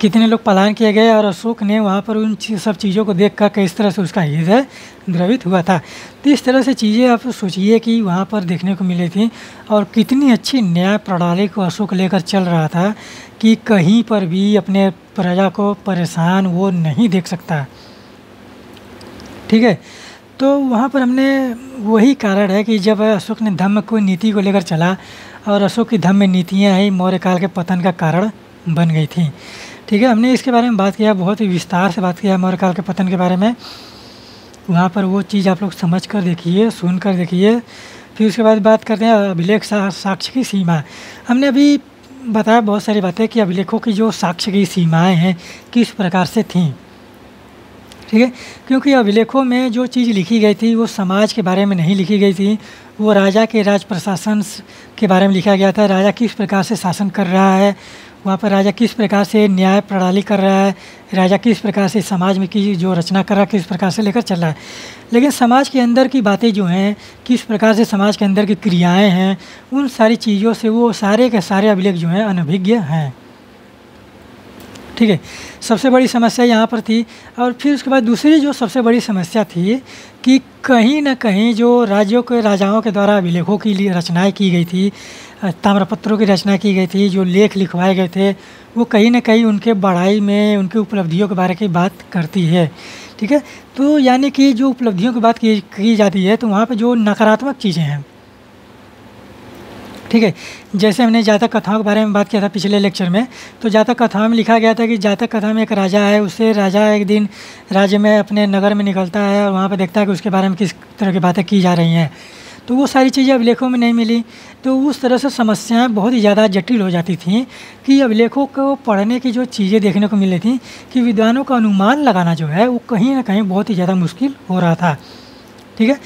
कितने लोग पलायन किए गए, और अशोक ने वहाँ पर उन सब चीज़ों को देखकर किस तरह से उसका हृदय द्रवित हुआ था। तो इस तरह से चीज़ें आप सोचिए कि वहाँ पर देखने को मिली थी, और कितनी अच्छी न्याय प्रणाली को अशोक लेकर चल रहा था कि कहीं पर भी अपने प्रजा को परेशान वो नहीं देख सकता। ठीक है, तो वहाँ पर हमने वही कारण है कि जब अशोक ने धम्म को नीति को लेकर चला, और अशोक की धम्म नीतियाँ ही मौर्य काल के पतन का कारण बन गई थी। ठीक है, हमने इसके बारे में बात किया, बहुत ही विस्तार से बात किया मौर्य काल के पतन के बारे में। वहाँ पर वो चीज़ आप लोग समझ कर देखिए, सुन कर देखिए। फिर उसके बाद बात करते हैं अभिलेख साक्ष्य की सीमा। हमने अभी बताया बहुत सारी बातें कि अभिलेखों की जो साक्ष्य की सीमाएं हैं किस प्रकार से थीं। ठीक है, क्योंकि अभिलेखों में जो चीज़ लिखी गई थी वो समाज के बारे में नहीं लिखी गई थी, वो राजा के राज प्रशासन के बारे में लिखा गया था। राजा किस प्रकार से शासन कर रहा है, वहाँ पर राजा किस प्रकार से न्याय प्रणाली कर रहा है, राजा किस प्रकार से समाज में की जो रचना कर रहा है किस प्रकार से लेकर चल रहा है। लेकिन समाज के अंदर की बातें जो हैं, किस प्रकार से समाज के अंदर की क्रियाएं हैं, उन सारी चीज़ों से वो सारे के सारे अभिलेख जो हैं अनभिज्ञ हैं। ठीक है, सबसे बड़ी समस्या यहाँ पर थी। और फिर उसके बाद दूसरी जो सबसे बड़ी समस्या थी कि कहीं ना कहीं जो राज्यों के राजाओं के द्वारा अभिलेखों की लिए रचनाएँ की गई थी, ताम्रपत्रों की रचना की गई थी, जो लेख लिखवाए गए थे, वो कहीं ना कहीं उनके बढ़ाई में उनकी उपलब्धियों के बारे की बात करती है। ठीक है, तो यानी कि जो उपलब्धियों की बात की जाती है तो वहाँ पर जो नकारात्मक चीज़ें हैं। ठीक है, जैसे हमने जातक कथाओं के बारे में बात किया था पिछले लेक्चर में, तो जातक कथाओं में लिखा गया था कि जातक कथा में एक राजा है, उससे राजा एक दिन राज्य में अपने नगर में निकलता है और वहाँ पर देखता है कि उसके बारे में किस तरह की बातें की जा रही हैं, तो वो सारी चीज़ें अभिलेखों में नहीं मिली। तो उस तरह से समस्याएं बहुत ही ज़्यादा जटिल हो जाती थीं कि अभिलेखों को पढ़ने की जो चीज़ें देखने को मिली थी कि विद्वानों का अनुमान लगाना जो है वो कहीं ना कहीं बहुत ही ज़्यादा मुश्किल हो रहा था। ठीक है,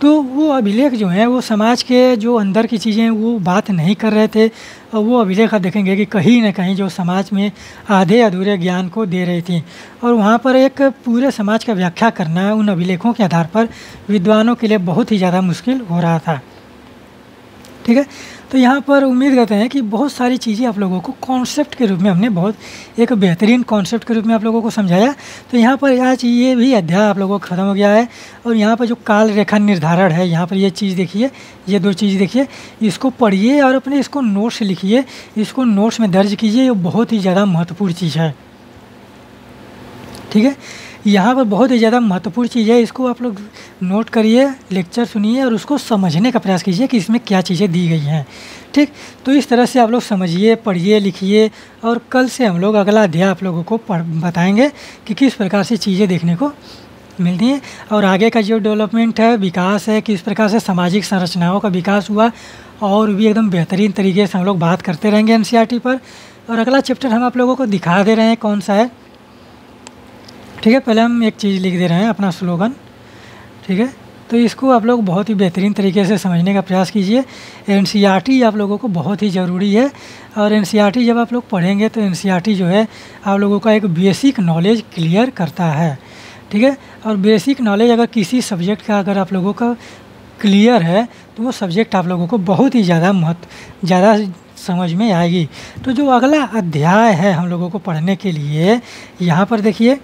तो वो अभिलेख जो हैं वो समाज के जो अंदर की चीज़ें वो बात नहीं कर रहे थे, और वो अभिलेख आप देखेंगे कि कहीं ना कहीं जो समाज में आधे अधूरे ज्ञान को दे रही थी, और वहाँ पर एक पूरे समाज का व्याख्या करना उन अभिलेखों के आधार पर विद्वानों के लिए बहुत ही ज़्यादा मुश्किल हो रहा था। ठीक है, तो यहाँ पर उम्मीद करते हैं कि बहुत सारी चीज़ें आप लोगों को कॉन्सेप्ट के रूप में हमने बहुत एक बेहतरीन कॉन्सेप्ट के रूप में आप लोगों को समझाया। तो यहाँ पर आज ये भी अध्याय आप लोगों का ख़त्म हो गया है, और यहाँ पर जो काल रेखा निर्धारण है, यहाँ पर ये चीज़ देखिए, ये दो चीज़ देखिए, इसको पढ़िए और अपने इसको नोट्स लिखिए, इसको नोट्स में दर्ज कीजिए, ये बहुत ही ज़्यादा महत्वपूर्ण चीज़ है। ठीक है, यहाँ पर बहुत ही ज़्यादा महत्वपूर्ण चीज़ है, इसको आप लोग नोट करिए, लेक्चर सुनिए और उसको समझने का प्रयास कीजिए कि इसमें क्या चीज़ें दी गई हैं। ठीक, तो इस तरह से आप लोग समझिए, पढ़िए, लिखिए, और कल से हम लोग अगला अध्याय आप लोगों को बताएंगे कि किस प्रकार से चीज़ें देखने को मिलती हैं, और आगे का जो डेवलपमेंट है, विकास है, किस प्रकार से सामाजिक संरचनाओं का विकास हुआ, और भी एकदम बेहतरीन तरीके से हम लोग बात करते रहेंगे NCERT पर। और अगला चैप्टर हम आप लोगों को दिखा दे रहे हैं कौन सा है। ठीक है, पहले हम एक चीज़ लिख दे रहे हैं, अपना स्लोगन। ठीक है, तो इसको आप लोग बहुत ही बेहतरीन तरीके से समझने का प्रयास कीजिए। NCERT आप लोगों को बहुत ही ज़रूरी है, और NCERT जब आप लोग पढ़ेंगे तो NCERT जो है आप लोगों का एक बेसिक नॉलेज क्लियर करता है। ठीक है, और बेसिक नॉलेज अगर किसी सब्जेक्ट का अगर आप लोगों का क्लियर है तो वो सब्जेक्ट आप लोगों को बहुत ही ज़्यादा समझ में आएगी। तो जो अगला अध्याय है हम लोगों को पढ़ने के लिए, यहाँ पर देखिए।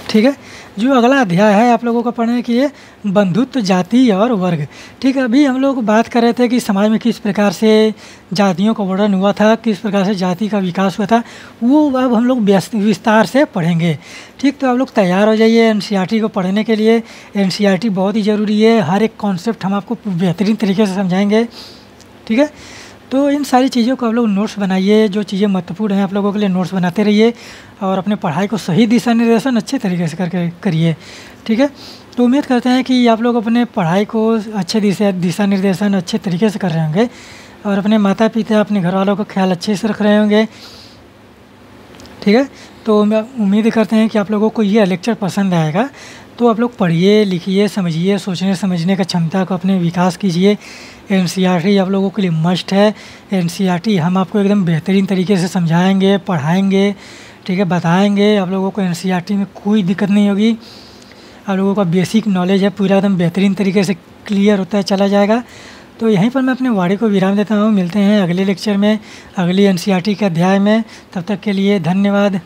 ठीक है, जो अगला अध्याय है आप लोगों को पढ़ने के लिए, बंधुत्व, जाति और वर्ग। ठीक है, अभी हम लोग बात कर रहे थे कि समाज में किस प्रकार से जातियों का वर्णन हुआ था, किस प्रकार से जाति का विकास हुआ था, वो अब हम लोग विस्तार से पढ़ेंगे। ठीक, तो आप लोग तैयार हो जाइए NCERT को पढ़ने के लिए। NCERT बहुत ही ज़रूरी है, हर एक कॉन्सेप्ट हम आपको बेहतरीन तरीके से समझाएंगे। ठीक है, तो इन सारी चीज़ों को आप लोग नोट्स बनाइए, जो चीज़ें महत्वपूर्ण हैं आप लोगों के लिए नोट्स बनाते रहिए, और अपने पढ़ाई को सही दिशा निर्देशन अच्छे तरीके से करके करिए। ठीक है, तो उम्मीद करते हैं कि आप लोग अपने पढ़ाई को अच्छे दिशा निर्देशन अच्छे तरीके से कर रहे होंगे, और अपने माता पिता, अपने घर वालों का ख्याल अच्छे से रख रहे होंगे। ठीक है, तो उम्मीद करते हैं कि आप लोगों को यह लेक्चर पसंद आएगा। तो आप लोग पढ़िए, लिखिए, समझिए, सोचने समझने का क्षमता को अपने विकास कीजिए। एनसीईआरटी आप लोगों के लिए मस्ट है। एनसीईआरटी हम आपको एकदम बेहतरीन तरीके से समझाएंगे, पढ़ाएंगे, ठीक है, बताएंगे। आप लोगों को एनसीईआरटी में कोई दिक्कत नहीं होगी। आप लोगों का बेसिक नॉलेज है पूरा एकदम बेहतरीन तरीके से क्लियर होता है चला जाएगा। तो यहीं पर मैं अपने वाणी को विराम देता हूँ। मिलते हैं अगले लेक्चर में, अगली एनसीईआरटी के अध्याय में। तब तक के लिए धन्यवाद।